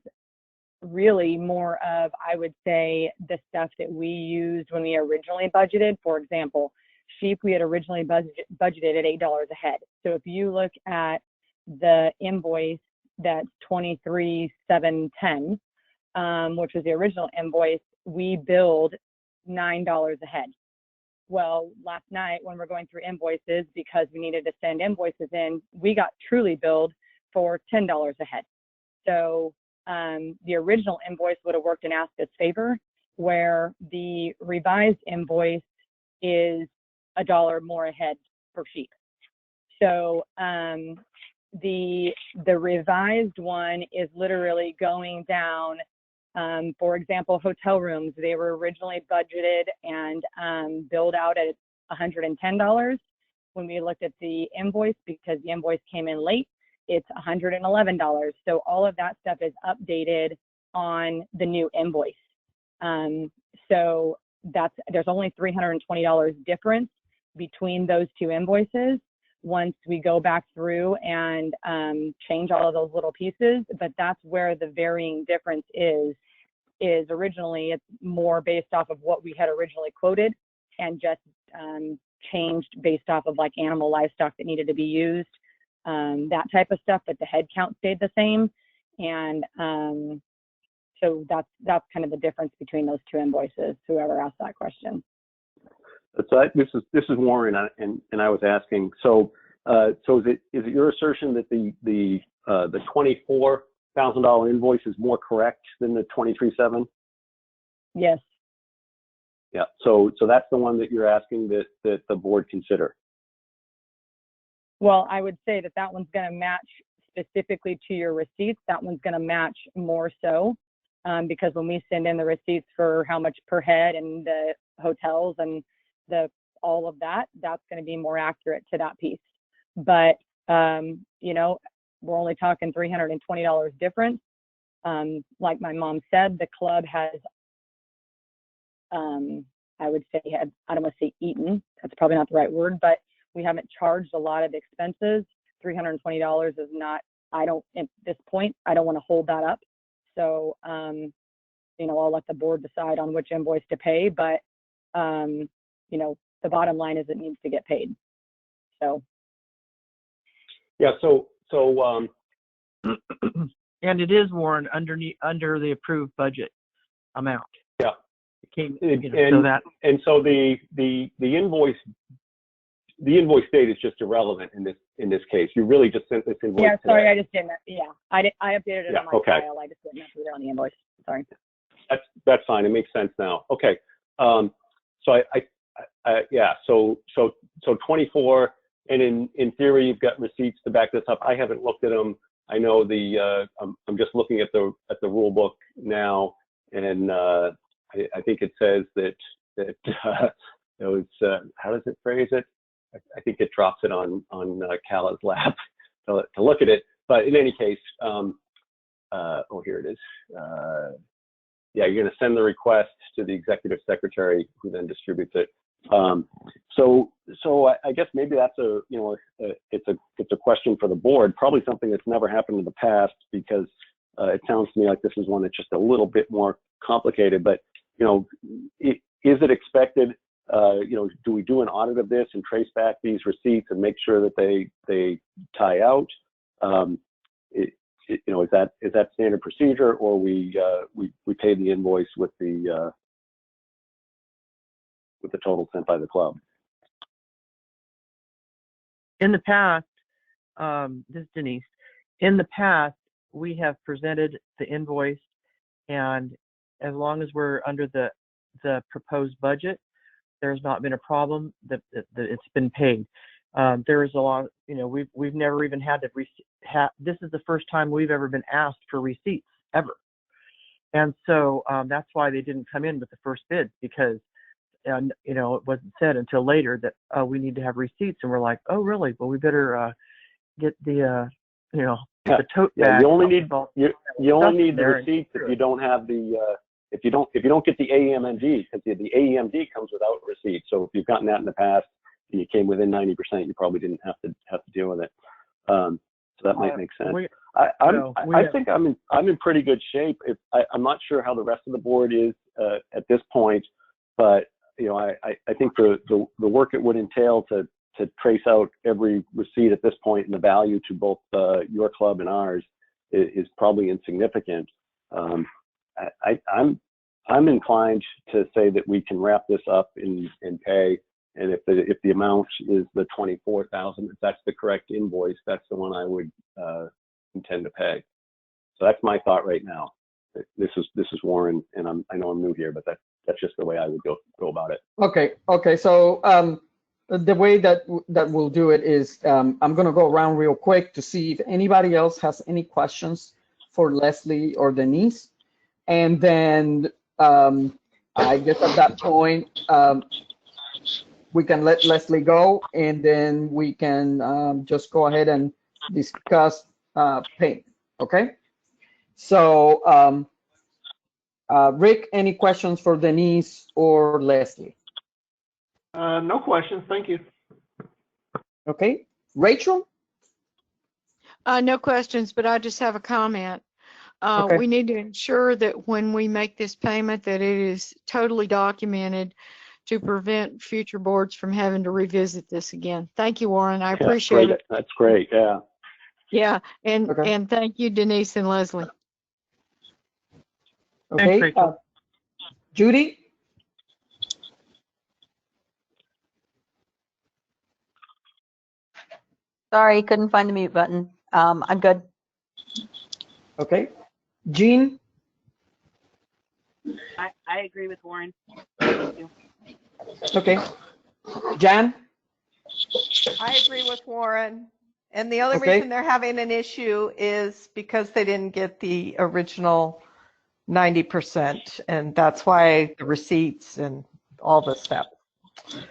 really more of, I would say, the stuff that we used when we originally budgeted. For example, sheep, we had originally budgeted at $8 a head. So if you look at the invoice that's $23,710, which was the original invoice, we billed $9 a head. Well, last night when we're going through invoices, because we needed to send invoices in, we got truly billed for $10 a head. So the original invoice would have worked in ASCA's favor, where the revised invoice is $1 more a head per sheep. So the revised one is literally going down. For example, hotel rooms, they were originally budgeted and billed out at $110. When we looked at the invoice, because the invoice came in late, it's $111. So all of that stuff is updated on the new invoice. So there's only $320 difference between those two invoices once we go back through and change all of those little pieces. But that's where the varying difference is originally it's more based off of what we had originally quoted and just changed based off of like animal livestock that needed to be used, that type of stuff, but the head count stayed the same. And so that's kind of the difference between those two invoices, whoever asked that question. So this is Warren, and I was asking. So is it your assertion that the $24,000 invoice is more correct than the $23,700? Yes. Yeah. So that's the one that you're asking that the board consider. Well, I would say that one's going to match specifically to your receipts. That one's going to match more so because when we send in the receipts for how much per head and the hotels and all of that, that's going to be more accurate to that piece. But we're only talking $320 difference. Like my mom said, the club has, I would say, I don't want to say eaten. That's probably not the right word, but we haven't charged a lot of expenses. $320 is not. At this point, I don't want to hold that up. So, I'll let the board decide on which invoice to pay. But the bottom line is it needs to get paid. So. Yeah. So. And it is, Warren, under the approved budget amount. Yeah. So the invoice date is just irrelevant in this case. You really just sent this invoice. Yeah. Sorry, today. I just didn't. Yeah, I updated it on my file. I just didn't have to put it on the invoice. Sorry. That's fine. It makes sense now. Okay. So 24, and in theory, you've got receipts to back this up. I haven't looked at them. I know I'm just looking at the rule book now, and I think it says that those how does it phrase it? I think it drops it on Cala's lap to look at it. But in any case, here it is. Yeah, you're going to send the request to the executive secretary, who then distributes it. So I guess maybe that's it's a question for the board, probably something that's never happened in the past, because it sounds to me like this is one that's just a little bit more complicated. But is it expected do we do an audit of this and trace back these receipts and make sure that they tie out? Is that standard procedure, or we pay the invoice with the total sent by the club? In the past, this is Denise. In the past, we have presented the invoice, and as long as we're under the proposed budget, there's not been a problem that it's been paid. There is a lot, we've never even had to this is the first time we've ever been asked for receipts ever. And so that's why they didn't come in with the first bid, because, it wasn't said until later that we need to have receipts. And we're like, oh, really? Well, we better get the, the tote bag. You only need the receipts if you don't have the, if you don't get the AEMD, because the AEMD comes without receipts. So if you've gotten that in the past and you came within 90%, you probably didn't have to deal with it. So that might make sense. I think I'm in pretty good shape. I'm not sure how the rest of the board is at this point, but I think the work it would entail to trace out every receipt at this point and the value to both your club and ours is probably insignificant. I'm inclined to say that we can wrap this up in pay, and if the amount is the $24,000, if that's the correct invoice, that's the one I would intend to pay. So that's my thought right now. This is Warren, and I know I'm new here, but that's just the way I would go about it. Okay. So the way that we'll do it is I'm going to go around real quick to see if anybody else has any questions for Leslie or Denise, and then I guess at that point we can let Leslie go, and then we can just go ahead and discuss payment. Okay. So Rick, any questions for Denise or Leslie? No questions, thank you. Okay, Rachel? No questions, but I just have a comment. Okay. We need to ensure that when we make this payment that it is totally documented to prevent future boards from having to revisit this again. Thank you, Warren. I appreciate it. That's great. Yeah. Yeah, and thank you, Denise and Leslie. Okay, Thanks, Rachel. Judy? Sorry, couldn't find the mute button. I'm good. Okay. Jean? I agree with Warren. Thank you. Okay. Jan? I agree with Warren. And the only Okay. reason they're having an issue is because they didn't get the original 90%. And that's why the receipts and all this stuff.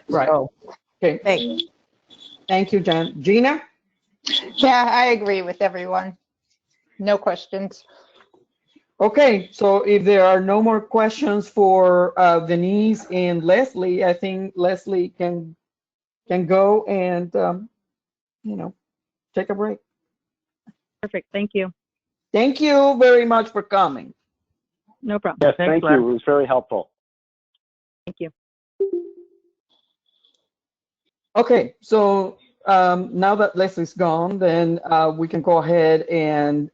Right. So, Okay. thanks. Thank you, Jan. Gina? Yeah, I agree with everyone. No questions. Okay, so if there are no more questions for Denise and Leslie, I think Leslie can go and take a break. Perfect. Thank you. Thank you very much for coming. No problem. Yes, Thanks, thank Les. you. It was very helpful. Thank you. Okay, so now that Leslie's gone, then we can go ahead and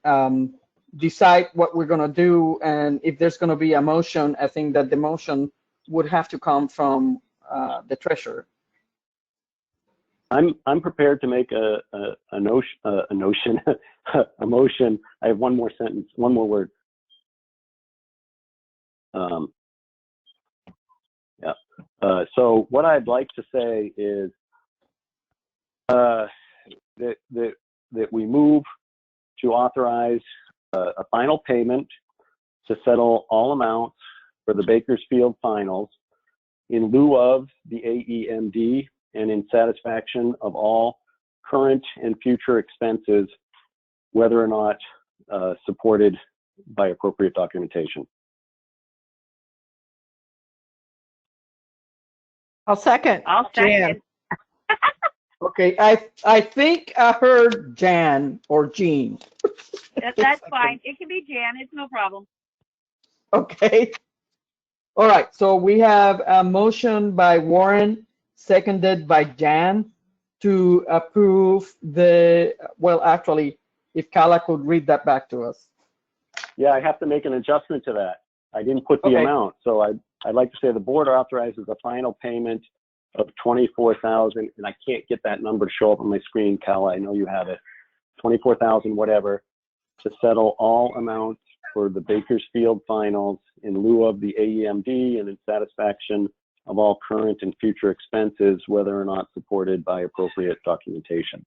decide what we're going to do. And if there's going to be a motion, I think that the motion would have to come from the treasurer. I'm prepared to make a motion. I have one more sentence, one more word. So what I'd like to say is that we move to authorize a final payment to settle all amounts for the Bakersfield finals in lieu of the AEMD and in satisfaction of all current and future expenses, whether or not supported by appropriate documentation. I'll second. Jan. Okay, I think I heard Jan or Jean. That's fine. It can be Jan. It's no problem. Okay. All right, so we have a motion by Warren, seconded by Jan, to approve the, well, actually, if Carla could read that back to us. Yeah, I have to make an adjustment to that. I didn't put the Okay. amount, so I'd like to say the board authorizes the final payment of $24,000, and I can't get that number to show up on my screen, Carla. I know you have it. 24,000, whatever, to settle all amounts for the Bakersfield finals in lieu of the AEMD and in satisfaction of all current and future expenses, whether or not supported by appropriate documentation.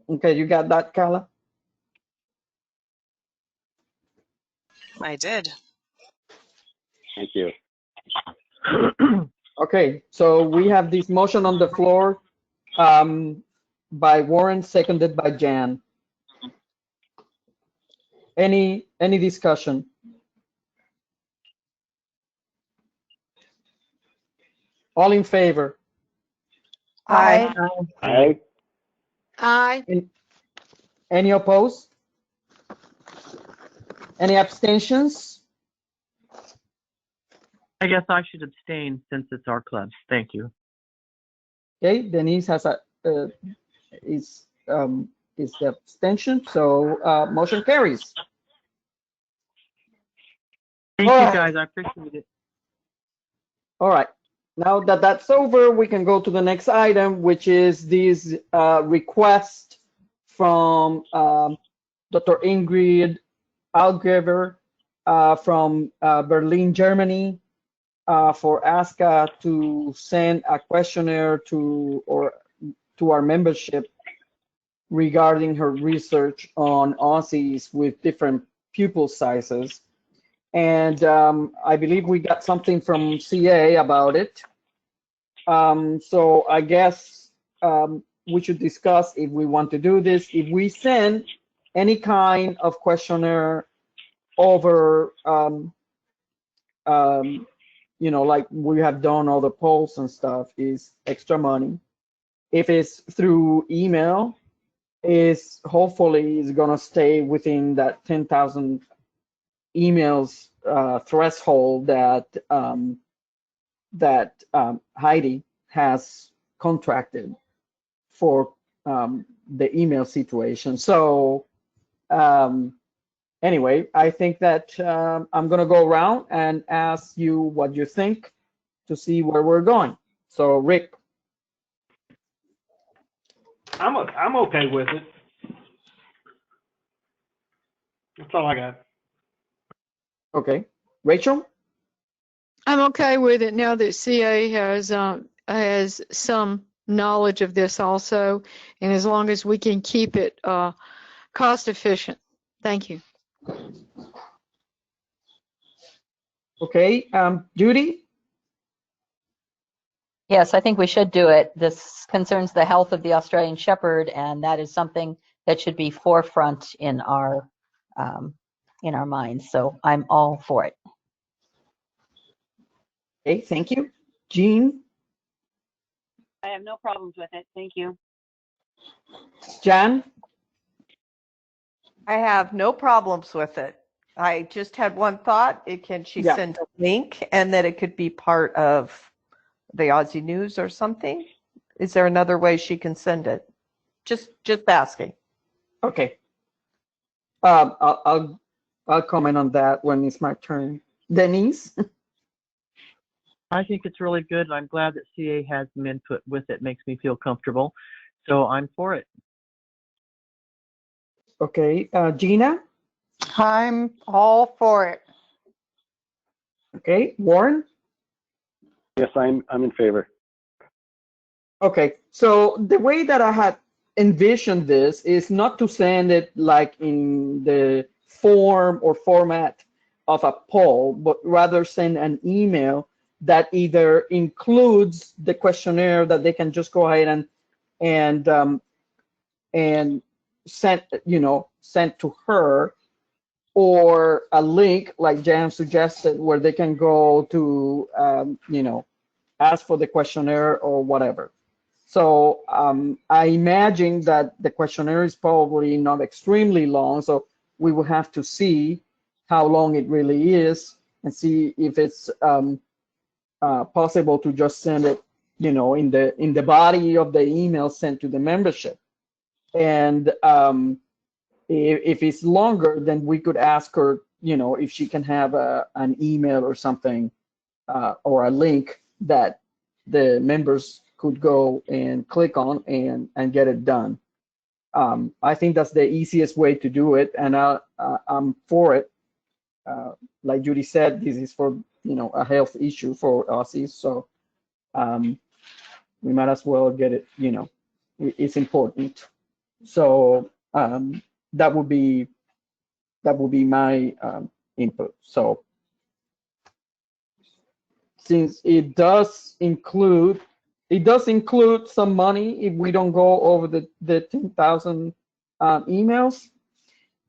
Okay, you got that, Carla? I did. Thank you. Okay, so we have this motion on the floor by Warren, seconded by Jan. Any discussion? All in favor? Aye. Aye. Aye. Any opposed? Any abstentions? I guess I should abstain since it's our club. Thank you. Okay, Denise has is the abstention, so motion carries. Thank All you, right. guys. I appreciate it. All right. Now that that's over, we can go to the next item, which is this request from Dr. Ingrid Algever from Berlin, Germany, for ASCA to send a questionnaire to our membership regarding her research on Aussies with different pupil sizes. And I believe we got something from CA about it. So I guess we should discuss if we want to do this. If we send any kind of questionnaire over, you know, like we have done all the polls and stuff, is extra money. If it's through email, is hopefully is gonna stay within that 10,000 emails threshold that Heidi has contracted for the email situation. So anyway, I think that I'm gonna go around and ask you what you think to see where we're going. So Rick. I'm okay with it. That's all I got. Okay. Rachel? I'm okay with it now that CA has some knowledge of this also, and as long as we can keep it cost efficient. Thank you. Okay. Judy? Yes, I think we should do it. This concerns the health of the Australian Shepherd, and that is something that should be forefront in our minds. So I'm all for it. Okay, thank you. Jean? I have no problems with it. Thank you. Jan? I have no problems with it. I just had one thought. Can she send a link and that it could be part of the Aussie News or something? Is there another way she can send it? Just asking. Okay. I'll comment on that when it's my turn. Denise? I think it's really good, and I'm glad that CA has some input with it. Makes me feel comfortable. So I'm for it. Okay. Gina? I'm all for it. Okay. Warren? Yes, I'm in favor. Okay. So the way that I had envisioned this is not to send it like in the form or format of a poll, but rather send an email that either includes the questionnaire that they can just go ahead and send to her, or a link like Jan suggested where they can go to ask for the questionnaire or whatever. So I imagine that the questionnaire is probably not extremely long, so we will have to see how long it really is, and see if it's possible to just send it, you know, in the body of the email sent to the membership. And if it's longer, then we could ask her, you know, if she can have an email or something, or a link that the members could go and click on and get it done. I think that's the easiest way to do it, and I'm for it. Like Judy said, this is for, you know, a health issue for Aussies, so we might as well get it, you know, it's important. So that would be my input. So since it does include some money if we don't go over the 10,000 emails,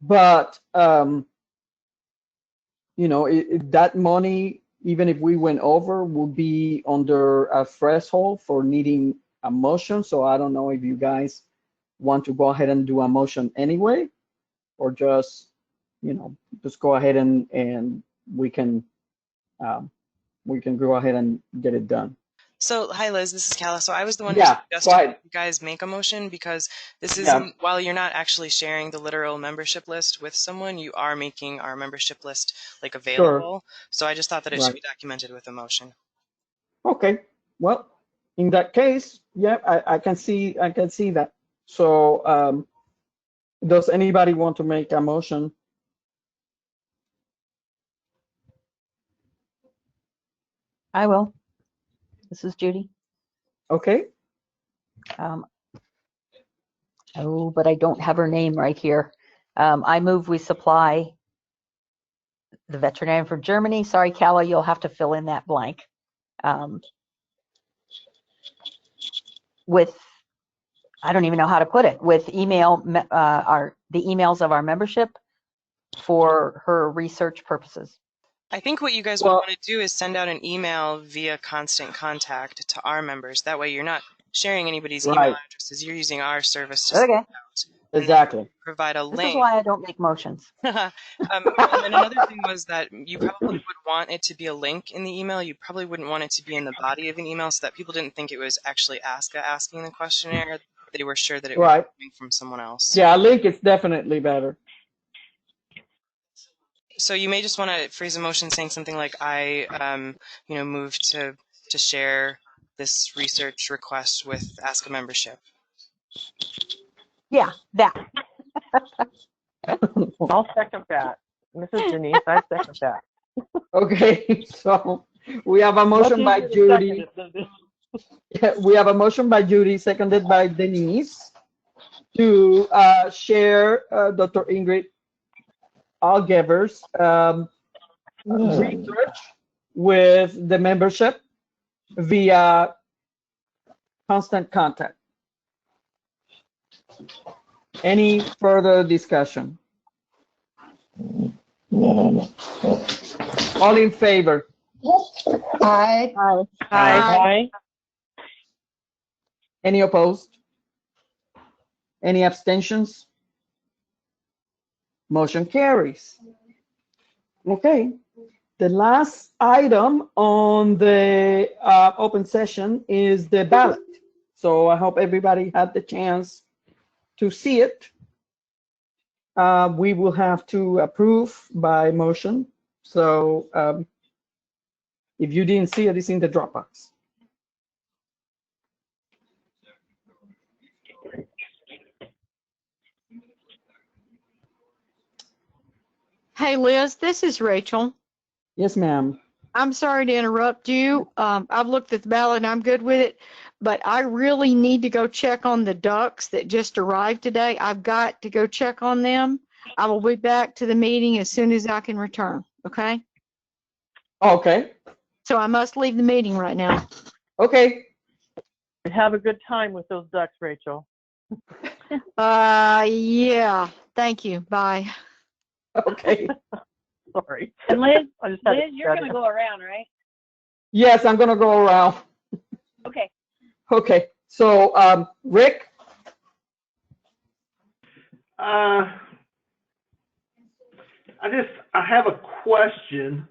but you know, that money, even if we went over, would be under a threshold for needing a motion. So I don't know if you guys want to go ahead and do a motion anyway, or just, you know, just go ahead and we can go ahead and get it done. So, hi Liz, this is Calla. So I was the one who Yeah, suggested you guys make a motion, because this is, while you're not actually sharing the literal membership list with someone, you are making our membership list like available. Sure. So I just thought that it should be documented with a motion. Okay, well, in that case, yeah, I can see that. So does anybody want to make a motion? I will. This is Judy. Okay. Oh, but I don't have her name right here. I move we supply the veterinarian for Germany. Sorry, Calla, you'll have to fill in that blank. With, I don't even know how to put it, with the emails of our membership for her research purposes. I think what you guys would want to do is send out an email via constant contact to our members. That way you're not sharing anybody's email addresses. You're using our service to send out. Exactly. Provide a link. This is why I don't make motions. And then another thing was that you probably would want it to be a link in the email. You probably wouldn't want it to be in the body of an email, so that people didn't think it was actually ASCA asking the questionnaire. They were sure that it was coming from someone else. Yeah, a link is definitely better. So you may just want to phrase a motion saying something like, I, you know, move to share this research request with ASCA membership. Yeah, that. I'll second that. Mrs. Denise, I second that. Okay, so we have a motion by Judy. We have a motion by Judy, seconded by Denise, to share Dr. Ingrid Algever's research with the membership via constant contact. Any further discussion? All in favor? Aye. Aye. Aye. Any opposed? Any abstentions? Motion carries. Okay. The last item on the open session is the ballot. So I hope everybody had the chance to see it. We will have to approve by motion. So if you didn't see it, it's in the Dropbox. Hey, Liz, this is Rachel. Yes, ma'am. I'm sorry to interrupt you. I've looked at the ballot and I'm good with it, but I really need to go check on the ducks that just arrived today. I've got to go check on them. I will be back to the meeting as soon as I can return, okay? Okay. So I must leave the meeting right now. Okay. Have a good time with those ducks, Rachel. Yeah, thank you. Bye. Okay. Sorry. And Liz, you're going to go around, right? Yes, I'm going to go around. Okay. Okay. So, Rick? I I have a question.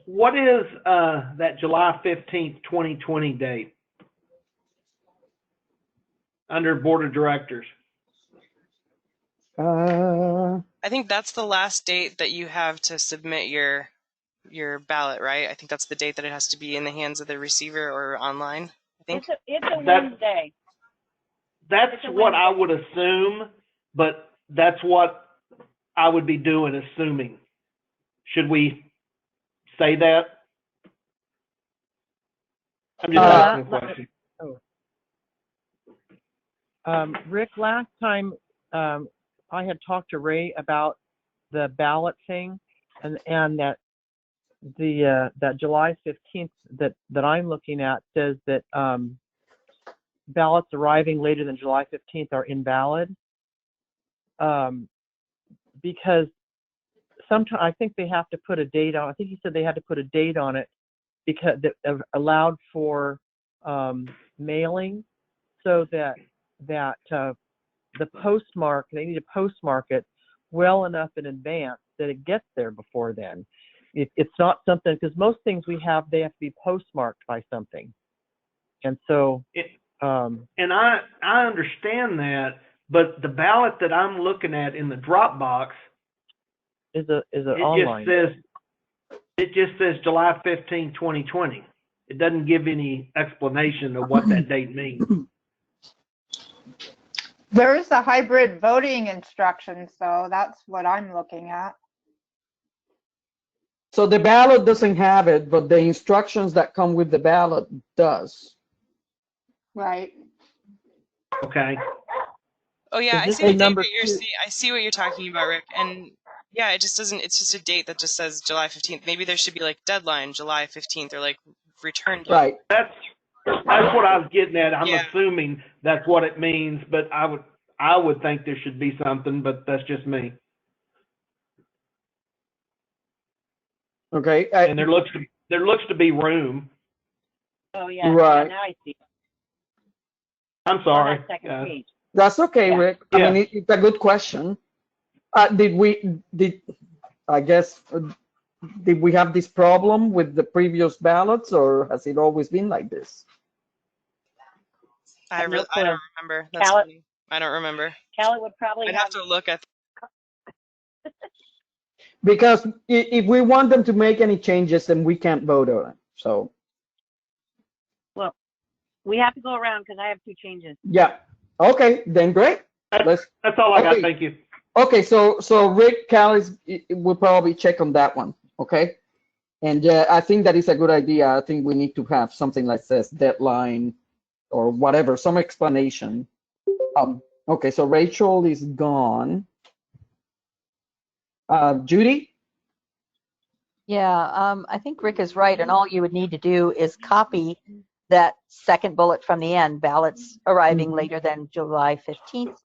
What is that July 15th, 2020 date under Board of Directors? I think that's the last date that you have to submit your ballot, right? I think that's the date that it has to be in the hands of the receiver or online. I think it's a Wednesday. That's what I would assume, but that's what I would be doing, assuming. Should we say that? I'm just asking a question. Rick, last time I had talked to Ray about the ballot thing, and that that July 15th that I'm looking at says that ballots arriving later than July 15th are invalid, because sometimes I think they have to put a date on. I think he said they had to put a date on it because that allowed for mailing, so that the postmark, they need to postmark it well enough in advance that it gets there before then. It's not something, because most things we have, they have to be postmarked by something. And so and I understand that, but the ballot that I'm looking at in the Dropbox is online. It just says July 15, 2020. It doesn't give any explanation of what that date means. There is a hybrid voting instruction, so that's what I'm looking at. So the ballot doesn't have it, but the instructions that come with the ballot does. Right. Okay. Oh yeah, I Is see this the date number that you're two? I see what you're talking about, Rick. And yeah, it just doesn't. It's just a date that just says July 15th. Maybe there should be like deadline July 15th or like return date. Right. That's what I was getting at. I'm Yeah. assuming that's what it means, but I would think there should be something, but that's just me. Okay. And there looks to be room. Oh yeah. Right. Now I see. I'm sorry. On that second page. That's okay, Yeah. Rick. Yeah. I mean, it's a good question. Did we have this problem with the previous ballots, or has it always been like this? I don't remember. That's Cal- funny. I don't remember. Cal would probably I'd have to look at. Because if we want them to make any changes, then we can't vote on it. So Well, we have to go around because I have two changes. yeah. Okay, then great. That's all I got. Thank you. Okay, so Rick, Cal will probably check on that one. Okay, and I think that is a good idea. I think we need to have something like this deadline or whatever, some explanation. Okay, so Rachel is gone. Judy? Yeah, I think Rick is right, and all you would need to do is copy that second bullet from the end. Ballots arriving later than July 15th,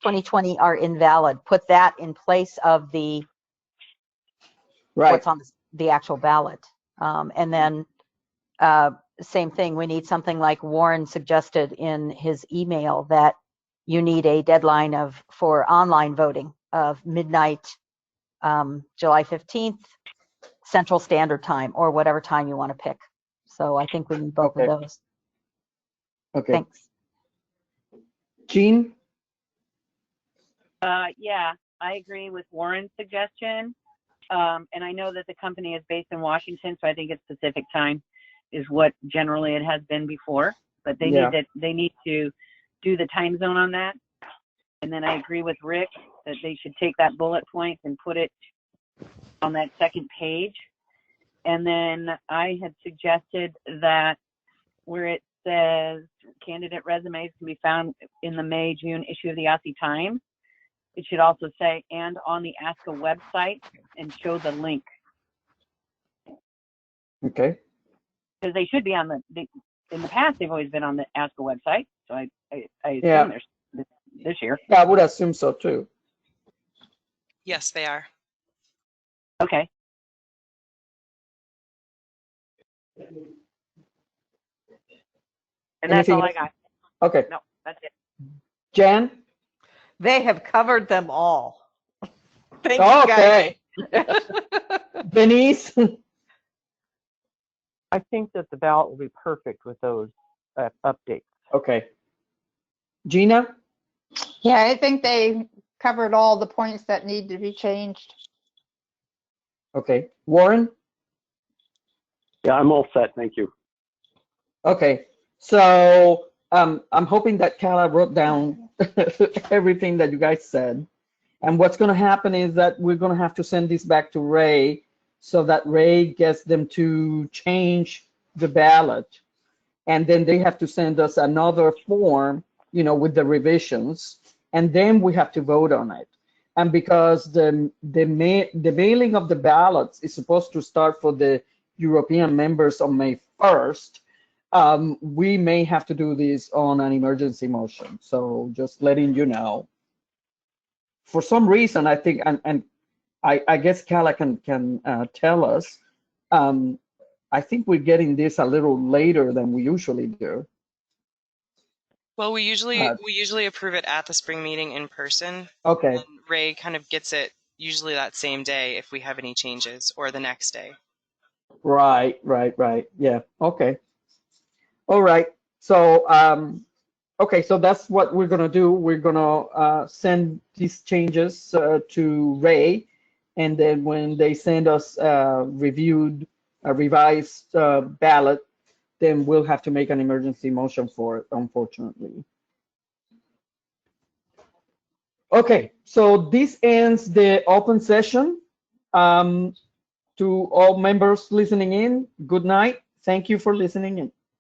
2020 are invalid. Put that in place of the what's on the actual ballot. And then same thing, we need something like Warren suggested in his email, that you need a deadline for online voting of midnight, July 15th, Central Standard Time, or whatever time you want to pick. So I think we need both of those. Okay. Thanks. Jean? Yeah, I agree with Warren's suggestion. And I know that the company is based in Washington, so I think it's Pacific time is what generally it has been before. But they need to do the time zone on that. And then I agree with Rick that they should take that bullet point and put it on that second page. And then I had suggested that where it says candidate resumes can be found in the May-June issue of the ASCA Times, it should also say, and on the ASCA website, and show the link. Okay. Because they should be on in the past, they've always been on the ASCA website. So I assume there's this year. Yeah, I would assume so too. Yes, they are. Okay. And that's all I got. Okay. No, that's it. Jan? They have covered them all. Thank you, guys. Okay. Denise? I think that the ballot will be perfect with those updates. Okay. Gina? Yeah, I think they covered all the points that need to be changed. Okay. Warren? Yeah, I'm all set. Thank you. Okay. So I'm hoping that Kala wrote down everything that you guys said. And what's going to happen is that we're going to have to send this back to Ray so that Ray gets them to change the ballot. And then they have to send us another form, you know, with the revisions. And then we have to vote on it. And because the mailing of the ballots is supposed to start for the European members on May 1st, we may have to do this on an emergency motion. So just letting you know. For some reason, I think, and I guess Kala can tell us, I think we're getting this a little later than we usually do. Well, we usually approve it at the spring meeting in person. Okay. And Ray kind of gets it usually that same day if we have any changes, or the next day. Right. Yeah. Okay. All right. So okay, so that's what we're gonna do. We're gonna send these changes to Ray, and then when they send us a revised ballot, then we'll have to make an emergency motion for it, unfortunately. Okay, so this ends the open session. To all members listening in, good night. Thank you for listening in.